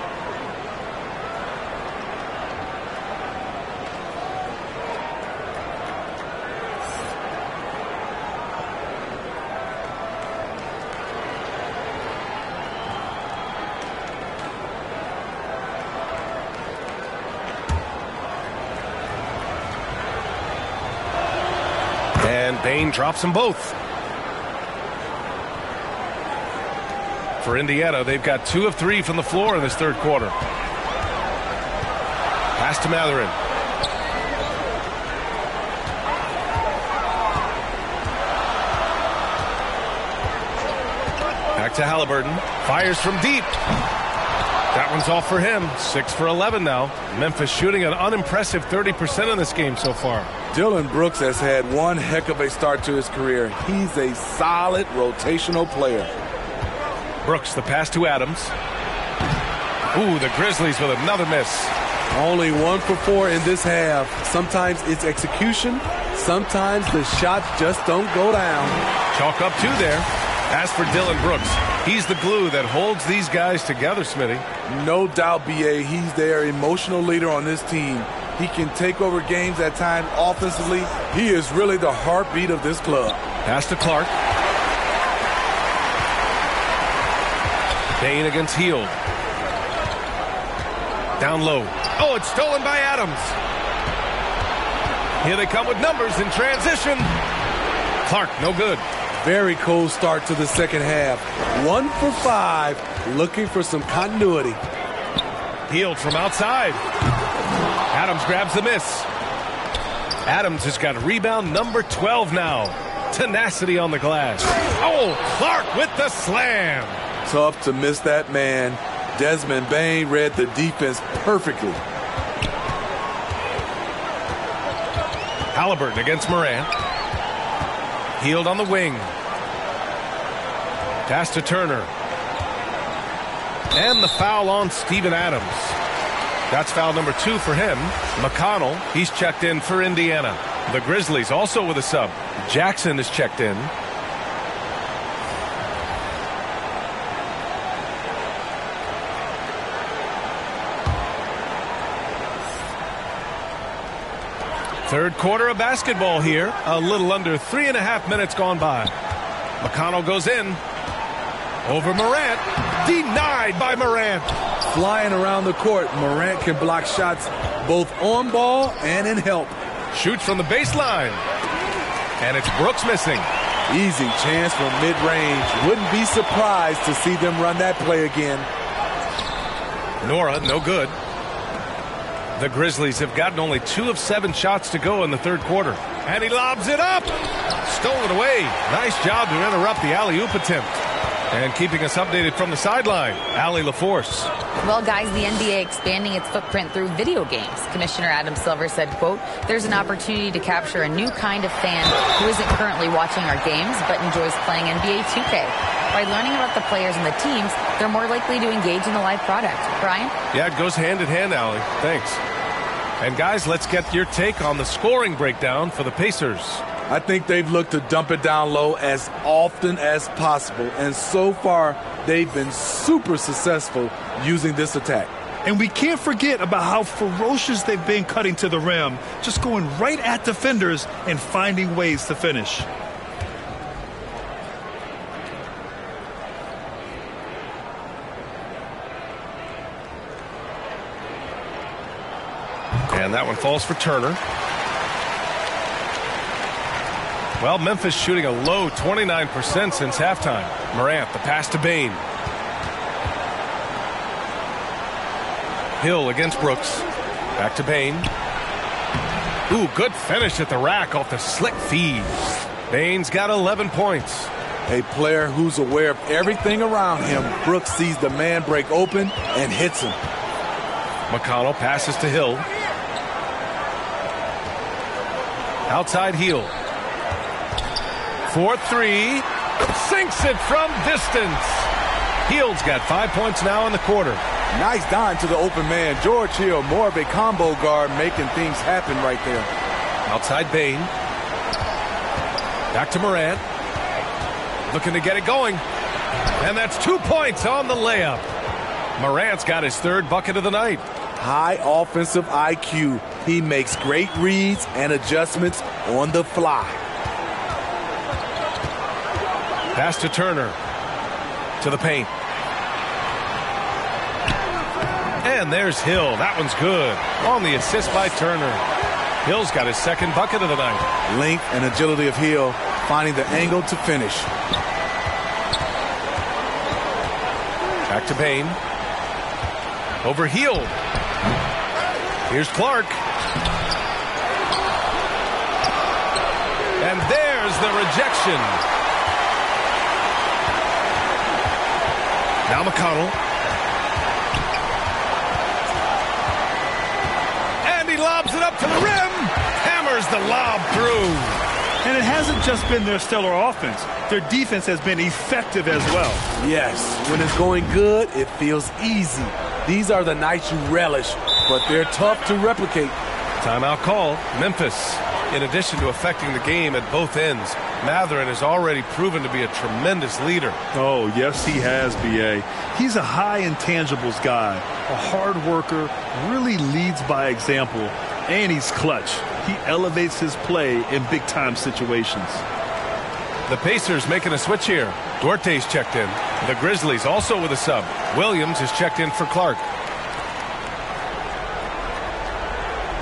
And Bain drops them both. For Indiana, they've got 2 of 3 from the floor in this third quarter. Pass to Mathurin. Back to Halliburton. Fires from deep. That one's off for him. 6 for 11 now. Memphis shooting an unimpressive 30% in this game so far. Dillon Brooks has had one heck of a start to his career. He's a solid rotational player. Brooks, the pass to Adams. Ooh, the Grizzlies with another miss. Only 1 for 4 in this half. Sometimes it's execution. Sometimes the shots just don't go down. Chalk up 2 there. As for Dillon Brooks, he's the glue that holds these guys together, Smitty. No doubt, B.A. He's their emotional leader on this team. He can take over games at times offensively. He is really the heartbeat of this club. Pass to Clark. Bain against Hield. Down low. Oh, it's stolen by Adams. Here they come with numbers in transition. Clark, no good. Very cold start to the second half. 1 for 5, looking for some continuity. Hield from outside. Adams grabs the miss. Adams has got rebound number 12 now. Tenacity on the glass. Oh, Clark with the slam. Tough to miss that man. Desmond Bain read the defense perfectly. Halliburton against Moran. Hield on the wing. Pass to Turner. And the foul on Steven Adams. That's foul number 2 for him. McConnell, he's checked in for Indiana. The Grizzlies also with a sub. Jackson is checked in. Third quarter of basketball here. A little under 3.5 minutes gone by. McConnell goes in. Over Morant. Denied by Morant. Flying around the court, Morant can block shots both on ball and in help. Shoots from the baseline. And it's Brooks missing. Easy chance from mid-range. Wouldn't be surprised to see them run that play again. Nora, no good. The Grizzlies have gotten only 2 of 7 shots to go in the third quarter. And he lobs it up. Stolen away. Nice job to interrupt the alley-oop attempt. And keeping us updated from the sideline, Allie LaForce. Well, guys, the NBA expanding its footprint through video games. Commissioner Adam Silver said, quote, there's an opportunity to capture a new kind of fan who isn't currently watching our games but enjoys playing NBA 2K. By learning about the players and the teams, they're more likely to engage in the live product. Brian? Yeah, it goes hand in hand, Allie. Thanks. And guys, let's get your take on the scoring breakdown for the Pacers. I think they've looked to dump it down low as often as possible, and so far they've been super successful using this attack. And we can't forget about how ferocious they've been cutting to the rim, just going right at defenders and finding ways to finish. And that one falls for Turner. Well, Memphis shooting a low 29% since halftime. Morant, the pass to Bain. Hill against Brooks. Back to Bain. Ooh, good finish at the rack off the slick feed. Bain's got 11 points. A player who's aware of everything around him. Brooks sees the man break open and hits him. McConnell passes to Hill. Outside Hill. 4-3. Sinks it from distance. Hill's got 5 points now in the quarter. Nice dime to the open man. George Hill, more of a combo guard, making things happen right there. Outside Bain. Back to Morant. Looking to get it going. And that's 2 points on the layup. Morant's got his third bucket of the night. High offensive IQ. He makes great reads and adjustments on the fly. Pass to Turner. To the paint. And there's Hill. That one's good. On the assist by Turner. Hill's got his second bucket of the night. Length and agility of Hill, finding the angle to finish. Back to Bain. Over Hill. Here's Clark. And there's the rejection. Now McConnell. And he lobs it up to the rim. Hammers the lob through. And it hasn't just been their stellar offense. Their defense has been effective as well. Yes, when it's going good, it feels easy. These are the nights you relish, but they're tough to replicate. Timeout call. Memphis. In addition to affecting the game at both ends, Matherin has already proven to be a tremendous leader. Oh, yes, he has, B.A. He's a high intangibles guy, a hard worker, really leads by example, and he's clutch. He elevates his play in big-time situations. The Pacers making a switch here. Duarte's checked in. The Grizzlies also with a sub. Williams is checked in for Clark.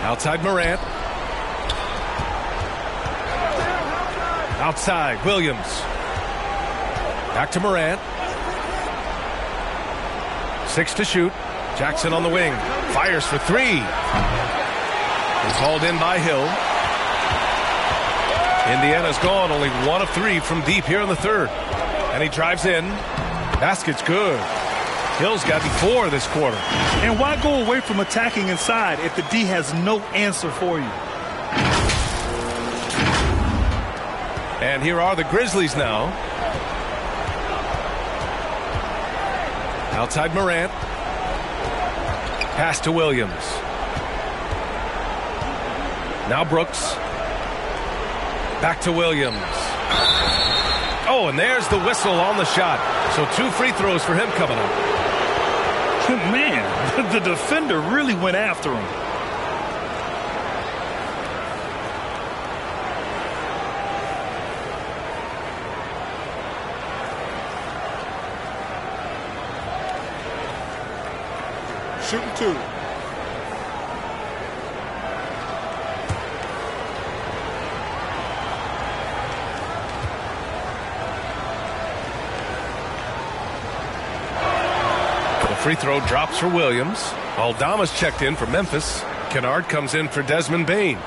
Outside Morant. Outside Williams. Back to Morant. 6 to shoot. Jackson on the wing. Fires for 3. It's hauled in by Hill. Indiana's gone only 1 of 3 from deep here in the third. And he drives in. Basket's good. Hill's gotten 4 this quarter. And why go away from attacking inside if the D has no answer for you? And here are the Grizzlies now. Outside Morant. Pass to Williams. Now Brooks. Back to Williams. Oh, and there's the whistle on the shot. So 2 free throws for him coming up. Man, the defender really went after him. Shooting 2. Free throw drops for Williams. Aldama's checked in for Memphis. Kennard comes in for Desmond Bane.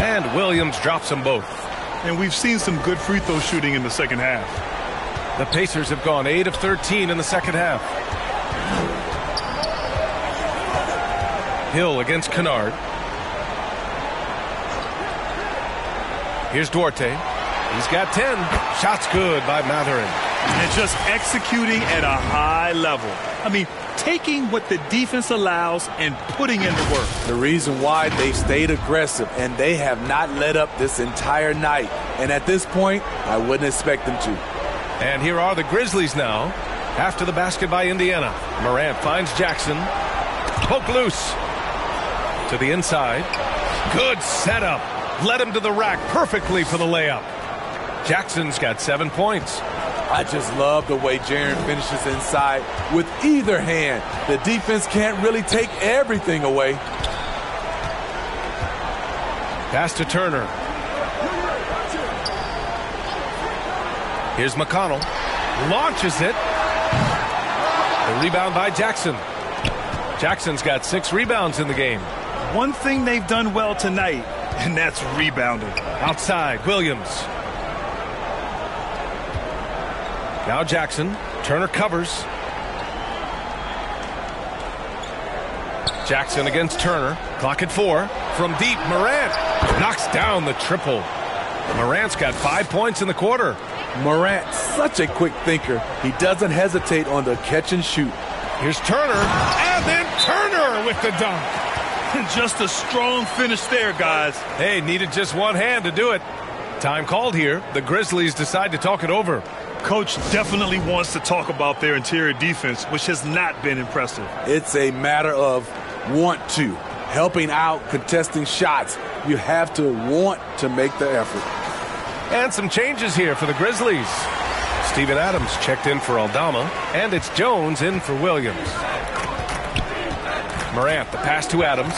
And Williams drops them both. And we've seen some good free throw shooting in the second half. The Pacers have gone 8 of 13 in the second half. Hill against Kennard. Here's Duarte. He's got 10. Shots good by Matherin. And just executing at a high level. I mean, taking what the defense allows and putting in the work. The reason why they stayed aggressive, and they have not let up this entire night. And at this point, I wouldn't expect them to. And here are the Grizzlies now. After the basket by Indiana. Morant finds Jackson. Poke loose. To the inside. Good setup. Led him to the rack perfectly for the layup. Jackson's got 7 points. I just love the way Jaren finishes inside with either hand. The defense can't really take everything away. Pass to Turner. Here's McConnell. Launches it. The rebound by Jackson. Jackson's got 6 rebounds in the game. One thing they've done well tonight, and that's rebounding. Outside, Williams. Now Jackson. Turner covers. Jackson against Turner. Clock at 4. From deep, Morant knocks down the triple. Morant's got 5 points in the quarter. Morant, such a quick thinker. He doesn't hesitate on the catch and shoot. Here's Turner, and then Turner with the dunk. Just a strong finish there, guys. Hey, needed just one hand to do it. Time called here. The Grizzlies decide to talk it over. Coach definitely wants to talk about their interior defense, which has not been impressive. It's a matter of want to. Helping out, contesting shots. You have to want to make the effort. And some changes here for the Grizzlies. Steven Adams checked in for Aldama, and it's Jones in for Williams. Morant, the pass to Adams.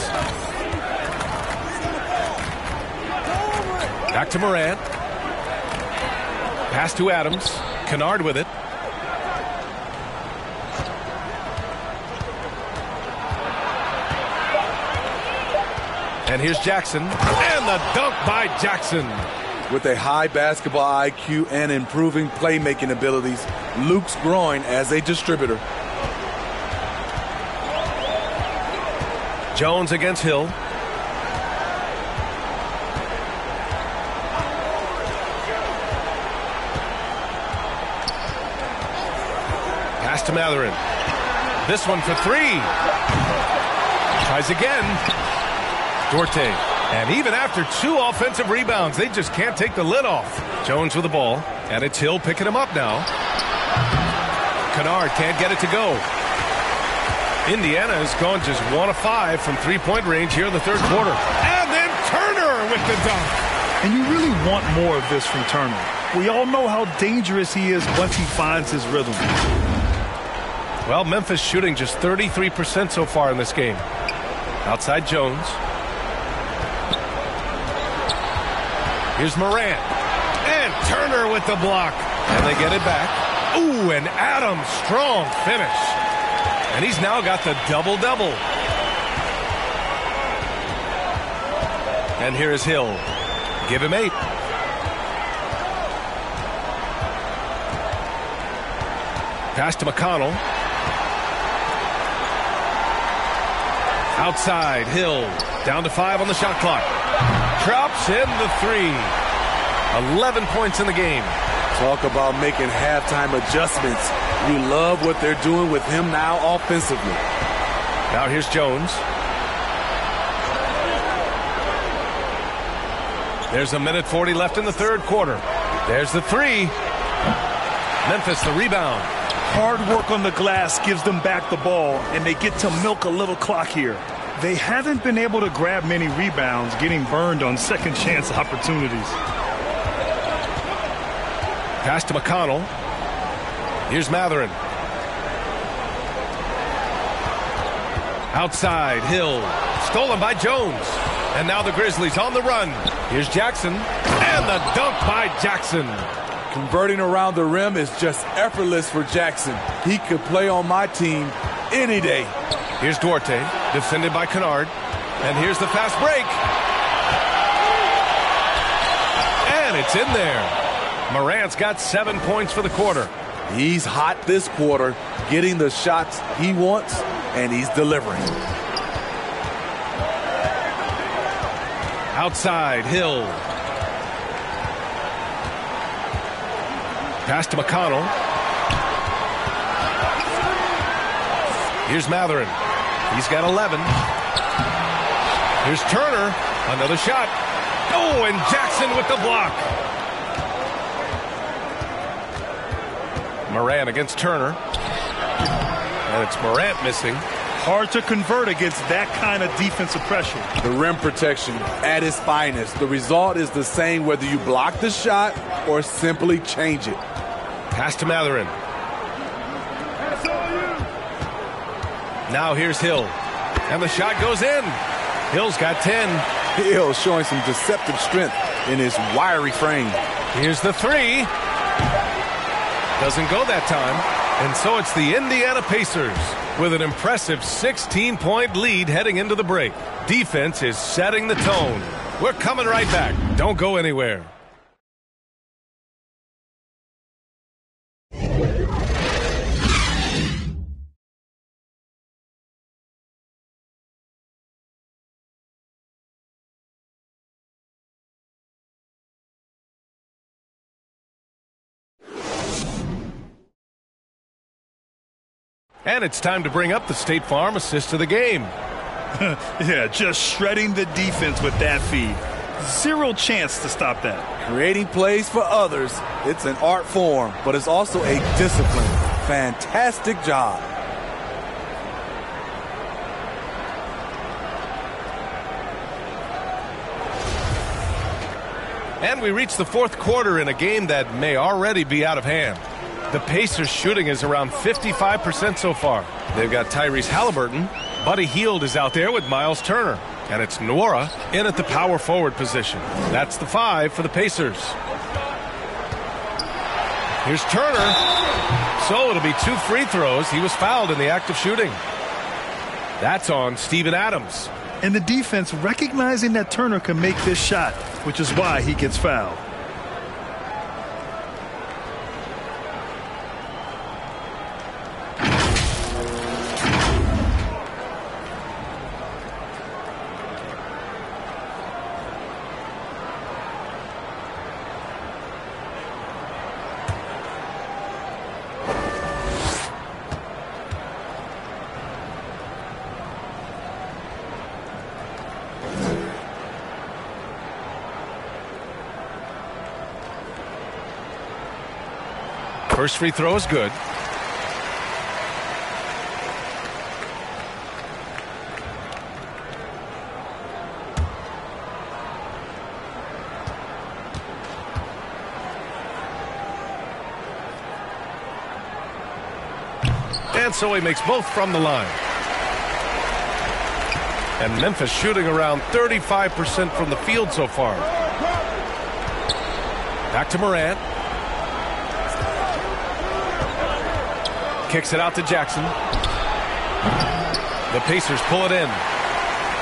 Back to Morant. Pass to Adams. Kennard with it. And here's Jackson. And the dunk by Jackson. With a high basketball IQ and improving playmaking abilities, Luke's growing as a distributor. Jones against Hill. Pass to Matherin. This one for 3. Tries again. Duarte. And even after 2 offensive rebounds, they just can't take the lid off. Jones with the ball. And it's Hill picking him up now. Kennard can't get it to go. Indiana has gone just 1 of 5 from 3-point range here in the third quarter. And then Turner with the dunk. And you really want more of this from Turner. We all know how dangerous he is once he finds his rhythm. Well, Memphis shooting just 33% so far in this game. Outside Jones. Here's Morant. And Turner with the block. And they get it back. Ooh, and Adams, strong finish. And he's now got the double-double. And here is Hill. Give him 8. Pass to McConnell. Outside, Hill. Down to 5 on the shot clock. Drops in the 3. 11 points in the game. Talk about making halftime adjustments. You love what they're doing with him now offensively. Now here's Jones. There's 1:40 left in the third quarter. There's the 3. Memphis the rebound. Hard work on the glass gives them back the ball, and they get to milk a little clock here. They haven't been able to grab many rebounds, getting burned on second chance opportunities. Pass to McConnell. Here's Matherin. Outside, Hill. Stolen by Jones. And now the Grizzlies on the run. Here's Jackson. And the dunk by Jackson. Converting around the rim is just effortless for Jackson. He could play on my team any day. Here's Duarte, defended by Kennard. And here's the fast break. And it's in there. Morant's got 7 points for the quarter. He's hot this quarter, getting the shots he wants, and he's delivering. Outside, Hill. Pass to McConnell. Here's Matherin. He's got 11. Here's Turner. Another shot. Oh, and Jackson with the block. Morant against Turner. And it's Morant missing. Hard to convert against that kind of defensive pressure. The rim protection at its finest. The result is the same whether you block the shot or simply change it. Pass to Matherin. Now here's Hill. And the shot goes in. Hill's got 10. Hill showing some deceptive strength in his wiry frame. Here's the three. Doesn't go that time. And so it's the Indiana Pacers with an impressive 16-point lead heading into the break. Defense is setting the tone. We're coming right back. Don't go anywhere. And it's time to bring up the State Farm assist of the game. Yeah, just shredding the defense with that feed. Zero chance to stop that. Creating plays for others, it's an art form, but it's also a discipline. Fantastic job. And we reach the fourth quarter in a game that may already be out of hand. The Pacers shooting is around 55% so far. They've got Tyrese Halliburton. Buddy Hield is out there with Miles Turner. And it's Nwora in at the power forward position. That's the 5 for the Pacers. Here's Turner. So it'll be 2 free throws. He was fouled in the act of shooting. That's on Steven Adams. And the defense recognizing that Turner can make this shot, which is why he gets fouled. First free throw is good. And so he makes both from the line. And Memphis shooting around 35% from the field so far. Back to Morant. Kicks it out to Jackson. The Pacers pull it in.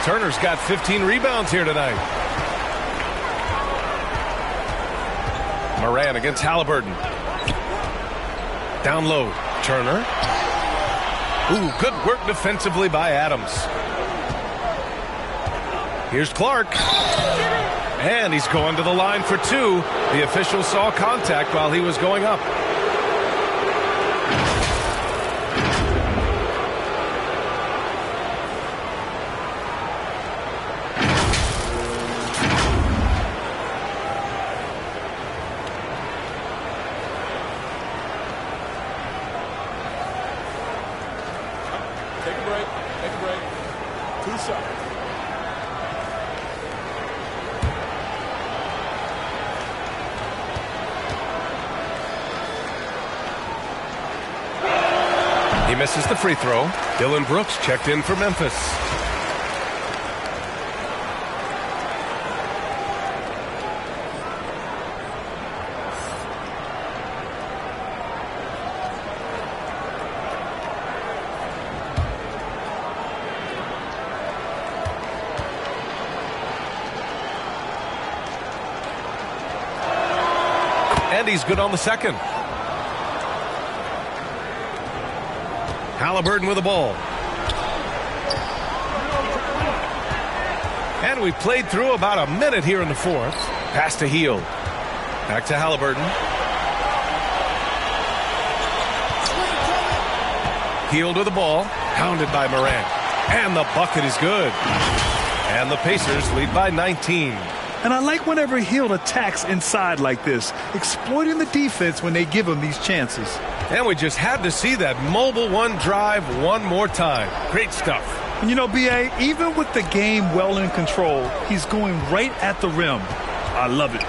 Turner's got 15 rebounds here tonight. Morant against Halliburton. Down low. Turner. Ooh, good work defensively by Adams. Here's Clark. And he's going to the line for 2. The official saw contact while he was going up. Take a break. Take a break. 2 shots. misses the free throw. Dylan Brooks checked in for Memphis. And he's good on the second. Halliburton with the ball. And we played through about a minute here in the fourth. Pass to Hield. Back to Halliburton. Hield with the ball. Pounded by Morant. And the bucket is good. And the Pacers lead by 19. And I like whenever Hield attacks inside like this, exploiting the defense when they give him these chances. And we just had to see that mobile one drive one more time. Great stuff. And you know, B.A., even with the game well in control, he's going right at the rim. I love it.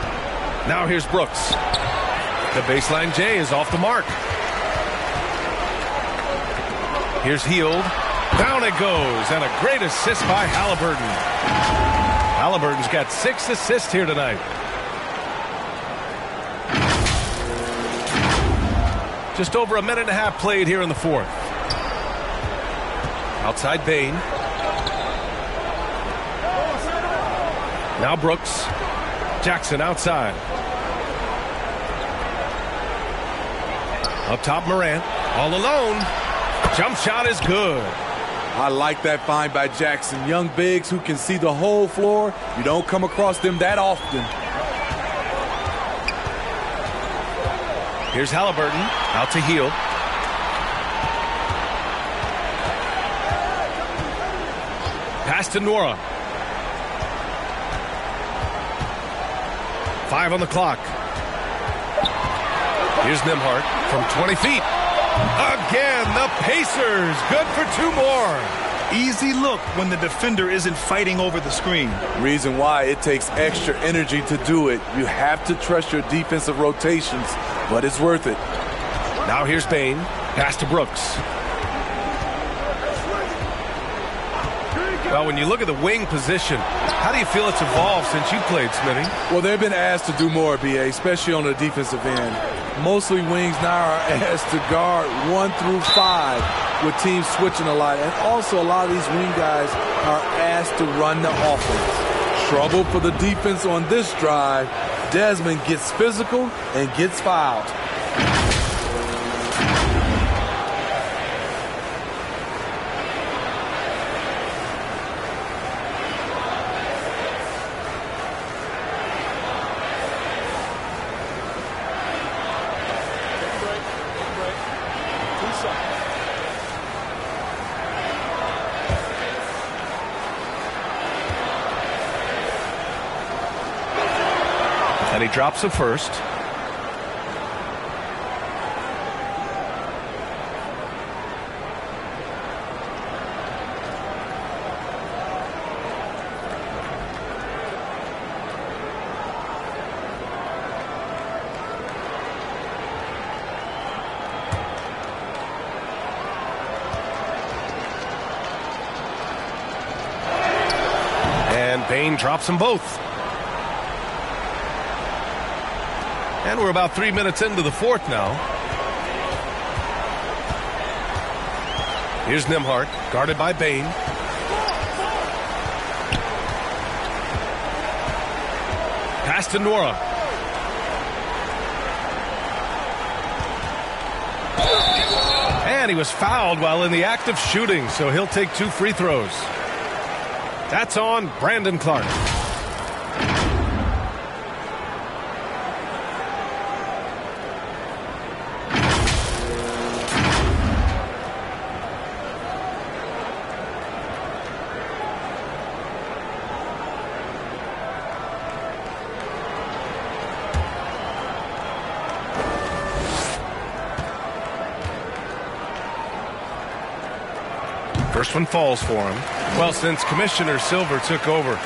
Now here's Brooks. The baseline J is off the mark. Here's Hield. Down it goes, and a great assist by Halliburton. Halliburton's got 6 assists here tonight. Just over a minute and a half played here in the fourth. Outside Bane. Now Brooks. Jackson outside. Up top Morant. All alone. Jump shot is good. I like that find by Jackson. Young bigs who can see the whole floor. You don't come across them that often. Here's Halliburton. Out to Hield. Pass to Nora. 5 on the clock. Here's Nembhard from 20 feet. Again, the Pacers. Good for 2 more. Easy look when the defender isn't fighting over the screen. Reason why it takes extra energy to do it. You have to trust your defensive rotations, but it's worth it. Now here's Bane. Pass to Brooks. Well, when you look at the wing position, how do you feel it's evolved since you played, Smitty? Well, they've been asked to do more, B.A., especially on the defensive end. Mostly wings now are asked to guard 1 through 5 with teams switching a lot. And also a lot of these wing guys are asked to run the offense. Trouble for the defense on this drive. Desmond gets physical and gets fouled. And he drops the first. And Bane drops them both. And we're about 3 minutes into the fourth now. Here's Nembhard, guarded by Bane. Pass to Nora. And he was fouled while in the act of shooting, so he'll take 2 free throws. That's on Brandon Clark. First one falls for him. Well, since Commissioner Silver took over,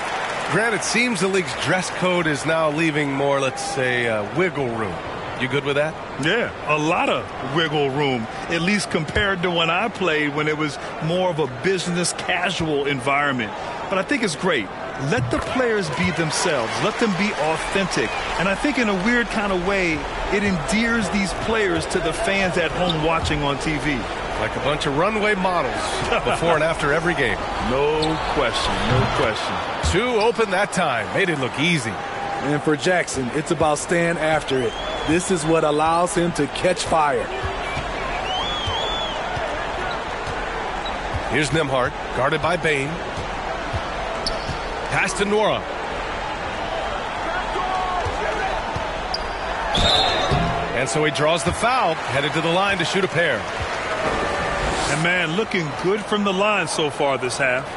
Grant, it seems the league's dress code is now leaving more, let's say, wiggle room. You good with that? Yeah, a lot of wiggle room, at least compared to when I played, when it was more of a business casual environment. But I think it's great. Let the players be themselves. Let them be authentic. And I think in a weird kind of way, it endears these players to the fans at home watching on TV. Like a bunch of runway models before and after every game. No question, no question. 2 open that time. Made it look easy. And for Jackson, it's about staying after it. This is what allows him to catch fire. Here's Nembhard, guarded by Bain. Pass to Nora. And so he draws the foul, headed to the line to shoot a pair. And, man, looking good from the line so far this half.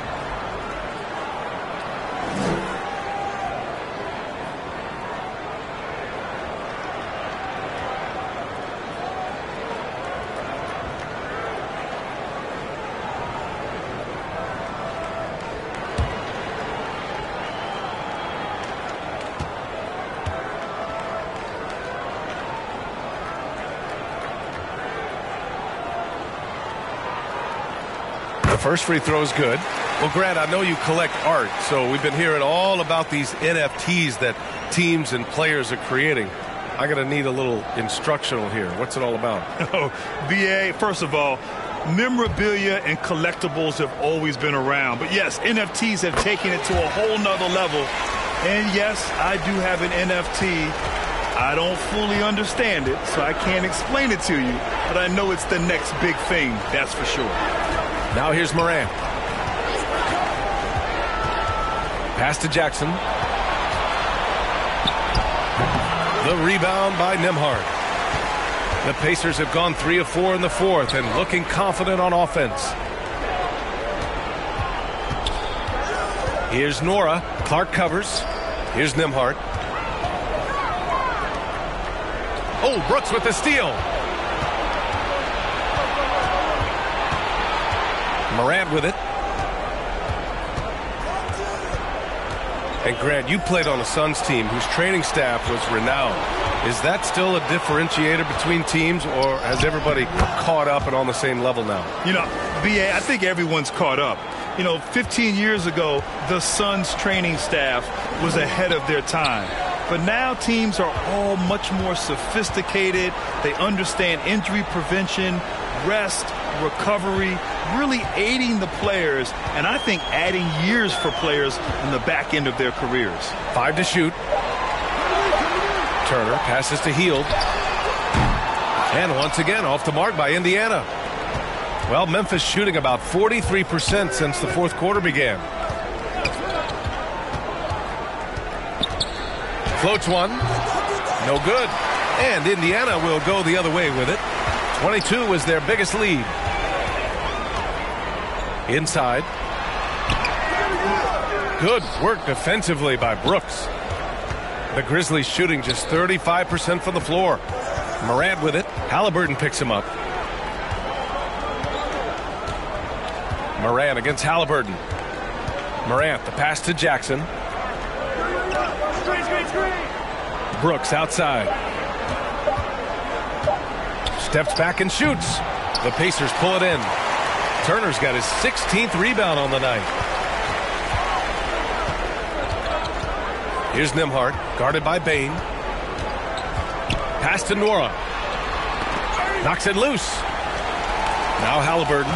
First free throw is good. Well, Grant, I know you collect art, so we've been hearing all about these NFTs that teams and players are creating. I'm going to need a little instructional here. What's it all about? Oh, BA, first of all, memorabilia and collectibles have always been around. But, yes, NFTs have taken it to a whole nother level. And, yes, I do have an NFT. I don't fully understand it, so I can't explain it to you. But I know it's the next big thing, that's for sure. Now here's Morant. Pass to Jackson. The rebound by Nembhard. The Pacers have gone 3 of 4 in the fourth and looking confident on offense. Here's Nora. Clark covers. Here's Nembhard. Oh, Brooks with the steal. Morant with it. And Grant, you played on a Suns team whose training staff was renowned. Is that still a differentiator between teams, or has everybody caught up and on the same level now? You know, BA, I think everyone's caught up. You know, 15 years ago, the Suns training staff was ahead of their time. But now teams are all much more sophisticated. They understand injury prevention, rest, recovery, really aiding the players, and I think adding years for players in the back end of their careers. 5 to shoot. Turner passes to Hield. And once again off the mark by Indiana. Well, Memphis shooting about 43% since the fourth quarter began. Floats one. No good. And Indiana will go the other way with it. 22 was their biggest lead. Inside. Good work defensively by Brooks. The Grizzlies shooting just 35% from the floor. Morant with it. Halliburton picks him up. Morant against Halliburton. Morant, the pass to Jackson. Brooks outside. Steps back and shoots. The Pacers pull it in. Turner's got his 16th rebound on the night. Here's Nembhard, guarded by Bain. Pass to Nora. Knocks it loose. Now Halliburton.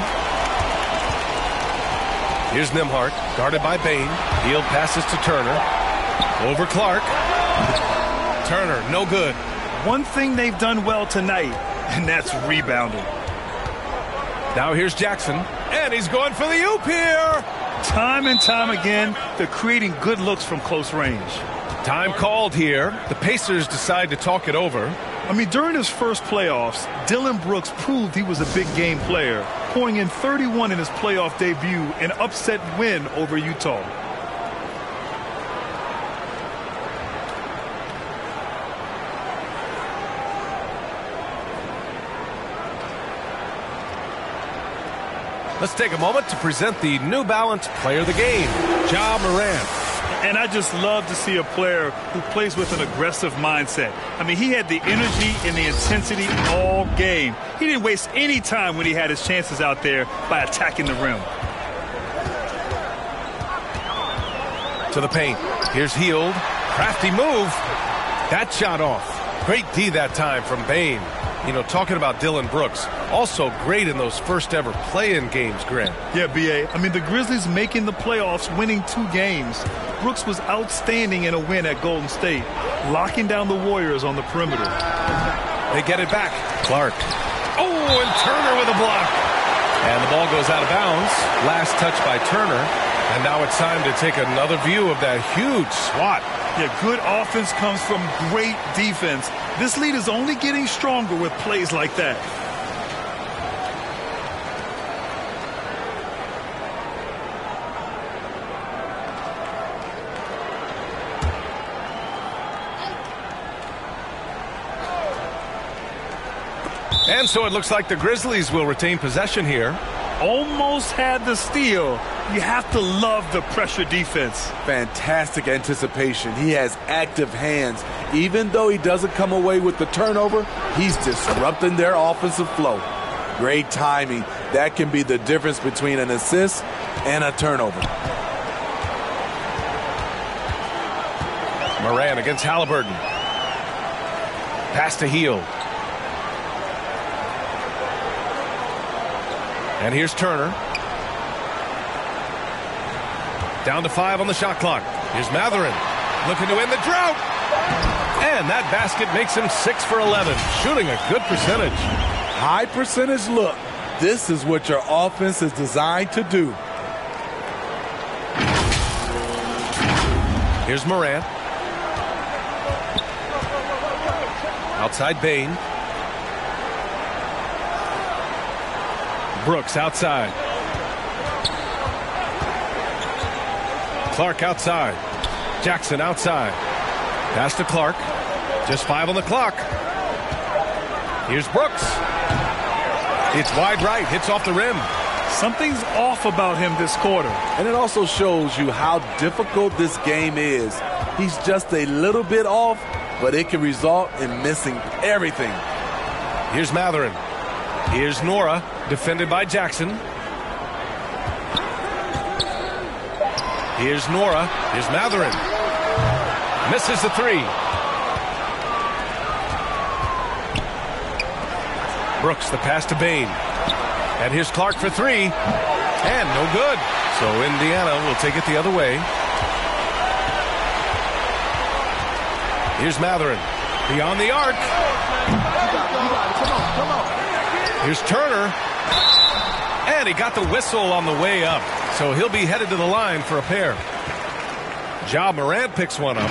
Here's Nembhard, guarded by Bain. Hield passes to Turner. Over Clark. Turner, no good. One thing they've done well tonight, and that's rebounding. Now here's Jackson, and he's going for the oop here. Time and time again, they're creating good looks from close range. Time called here. The Pacers decide to talk it over. I mean, during his first playoffs, Dillon Brooks proved he was a big game player, pouring in 31 in his playoff debut, an upset win over Utah. Let's take a moment to present the New Balance Player of the Game, Ja Morant. And I just love to see a player who plays with an aggressive mindset. I mean, he had the energy and the intensity all game. He didn't waste any time when he had his chances out there by attacking the rim. To the paint. Here's Hield. Crafty move. That shot off. Great D that time from Bane. You know, talking about Dylan Brooks, also great in those first ever play-in games, Grant. Yeah, B.A. I mean, the Grizzlies making the playoffs, winning 2 games. Brooks was outstanding in a win at Golden State, locking down the Warriors on the perimeter. They get it back. Clark. Oh, and Turner with a block. And the ball goes out of bounds. Last touch by Turner. And now it's time to take another view of that huge swat. Yeah, good offense comes from great defense. This lead is only getting stronger with plays like that. And so it looks like the Grizzlies will retain possession here. Almost had the steal. You have to love the pressure defense. Fantastic anticipation. He has active hands. Even though he doesn't come away with the turnover, he's disrupting their offensive flow. Great timing. That can be the difference between an assist and a turnover. Moran against Halliburton. Pass to Hield. And here's Turner. Down to 5 on the shot clock. Here's Matherin looking to end the drought. And that basket makes him 6 for 11, shooting a good percentage. High percentage look. This is what your offense is designed to do. Here's Morant. Outside Bane. Brooks outside. Clark outside. Jackson outside. Pass to Clark. Just 5 on the clock. Here's Brooks. It's wide right. Hits off the rim. Something's off about him this quarter. And it also shows you how difficult this game is. He's just a little bit off, but it can result in missing everything. Here's Matherin. Here's Nora, defended by Jackson. Here's Nora. Here's Matherin. Misses the 3. Brooks, the pass to Bane. And here's Clark for 3. And no good. So Indiana will take it the other way. Here's Matherin. Beyond the arc. Here's Turner. And he got the whistle on the way up. So he'll be headed to the line for a pair. Ja Morant picks one up.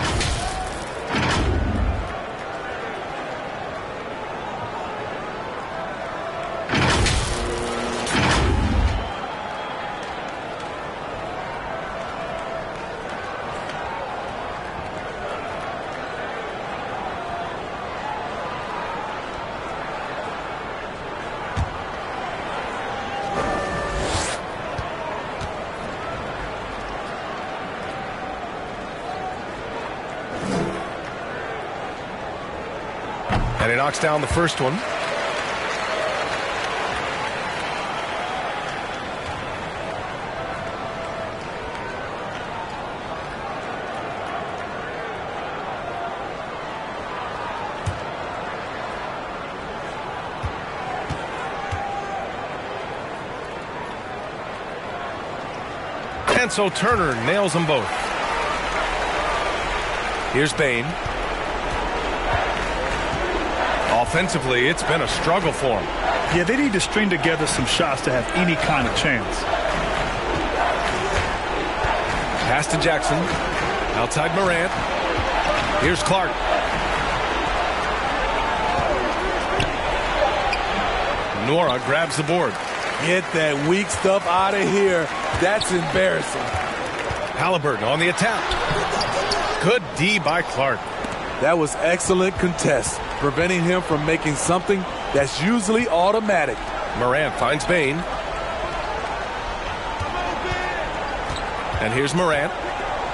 And he knocks down the first one. And so Turner nails them both. Here's Bane. Offensively, it's been a struggle for him. Yeah, they need to string together some shots to have any kind of chance. Pass to Jackson. Outside Morant. Here's Clark. Nora grabs the board. Get that weak stuff out of here. That's embarrassing. Halliburton on the attack. Good D by Clark. That was excellent contest, preventing him from making something that's usually automatic. Morant finds Bane. And here's Morant.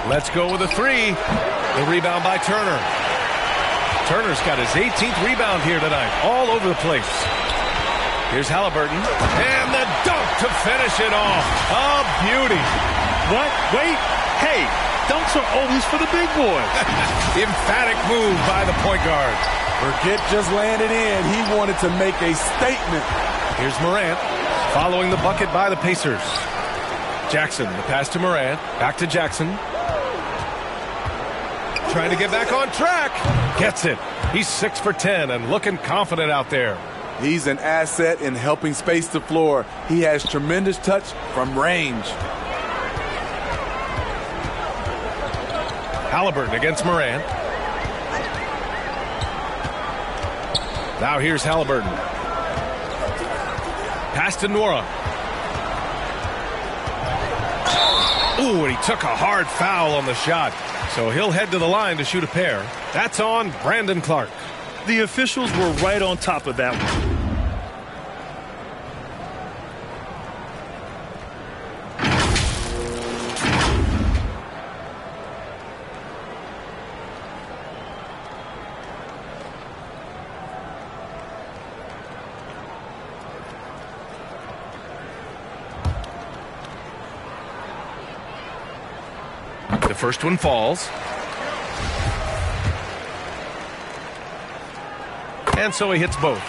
Let's go with a three. The rebound by Turner. Turner's got his 18th rebound here tonight, all over the place. Here's Halliburton, and the dunk to finish it off. A beauty. What? Wait. Hey, dunks are always for the big boys. Emphatic move by the point guard. Forget just landed in. He wanted to make a statement. Here's Morant, following the bucket by the Pacers. Jackson, the pass to Morant, back to Jackson. Trying to get back on track. Gets it. He's 6 for 10 and looking confident out there. He's an asset in helping space the floor. He has tremendous touch from range. Halliburton against Morant. Now here's Halliburton. Pass to Nora. Ooh, and he took a hard foul on the shot. So he'll head to the line to shoot a pair. That's on Brandon Clark. The officials were right on top of that one. The first one falls. And so he hits both.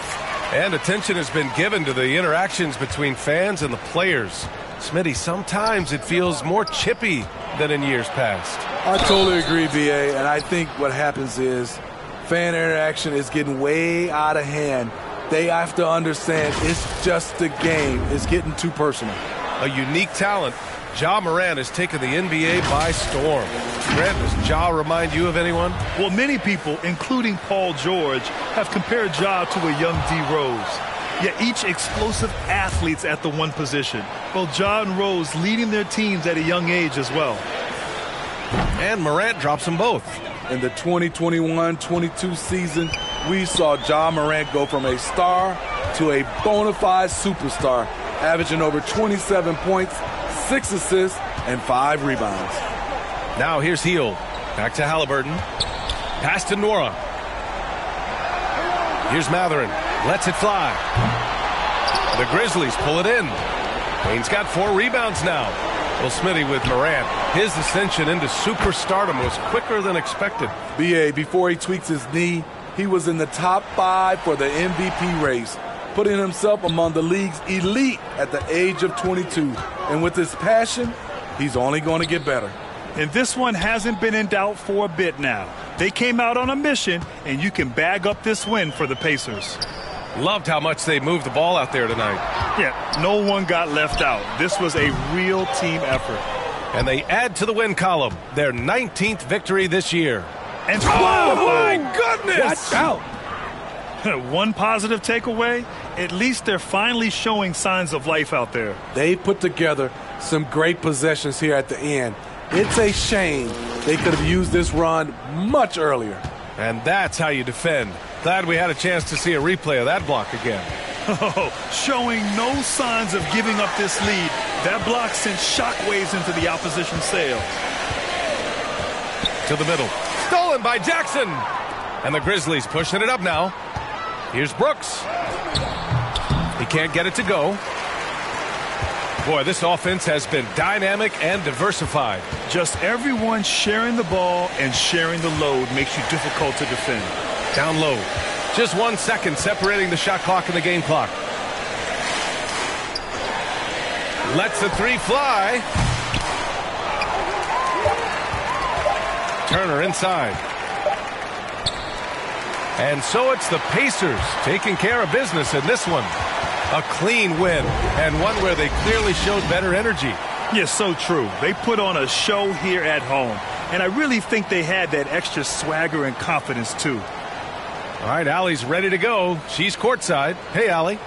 And attention has been given to the interactions between fans and the players. Smitty, sometimes it feels more chippy than in years past. I totally agree, B.A., and I think what happens is fan interaction is getting way out of hand. They have to understand it's just a game. It's getting too personal. A unique talent. Ja Morant has taken the NBA by storm. Grant, does Ja remind you of anyone? Well, many people, including Paul George, have compared Ja to a young D. Rose. Yet each explosive athletes at the one position. Both Ja and Rose leading their teams at a young age as well. And Morant drops them both. In the 2021-22 season, we saw Ja Morant go from a star to a bona fide superstar, averaging over 27 points, 6 assists, and 5 rebounds. Now here's Hield. Back to Halliburton. Pass to Nora. Here's Matherin. Lets it fly. The Grizzlies pull it in. Wayne's got 4 rebounds now. Well, Smitty, with Morant, his ascension into superstardom was quicker than expected. B.A., before he tweaks his knee, he was in the top 5 for the MVP race, putting himself among the league's elite at the age of 22. And with his passion, he's only going to get better. And this one hasn't been in doubt for a bit now. They came out on a mission, and you can bag up this win for the Pacers. Loved how much they moved the ball out there tonight. Yeah, no one got left out. This was a real team effort. And they add to the win column their 19th victory this year. And oh, my goodness! Watch out! One positive takeaway, at least they're finally showing signs of life out there. They put together some great possessions here at the end. It's a shame they could have used this run much earlier. And that's how you defend. Glad we had a chance to see a replay of that block again. Oh, showing no signs of giving up this lead. That block sent shockwaves into the opposition's sails. To the middle. Stolen by Jackson. And the Grizzlies pushing it up now. Here's Brooks. He can't get it to go. Boy, this offense has been dynamic and diversified. Just everyone sharing the ball and sharing the load makes you difficult to defend. Down low. Just 1 second separating the shot clock and the game clock. Lets the 3 fly. Turner inside. And so it's the Pacers taking care of business in this one. A clean win, and one where they clearly showed better energy. Yes, so true. They put on a show here at home, and I really think they had that extra swagger and confidence, too. All right, Allie's ready to go. She's courtside. Hey, Allie.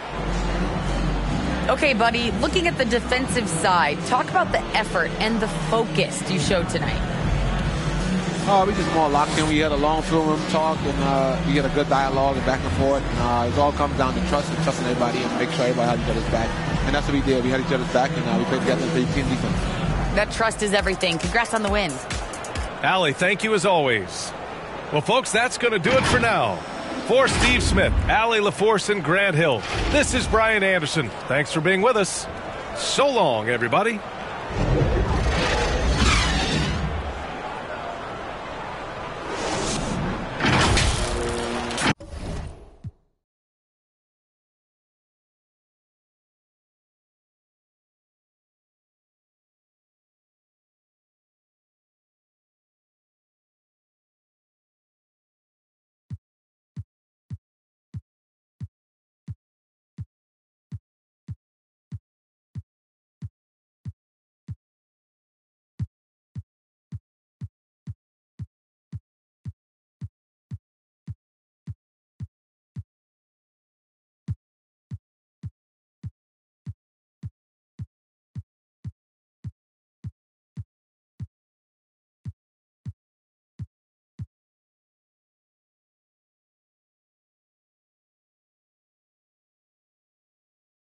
Okay, buddy, looking at the defensive side, talk about the effort and the focus you showed tonight. We just more locked in. We had a long film room talk, and we had a good dialogue and back and forth. And it all comes down to trusting everybody and make sure everybody has each other's back. And that's what we did. We had each other's back, and we played together as a team defense. That trust is everything. Congrats on the win. Allie, thank you as always. Well, folks, that's going to do it for now. For Steve Smith, Allie LaForce, and Grant Hill, this is Brian Anderson. Thanks for being with us. So long, everybody.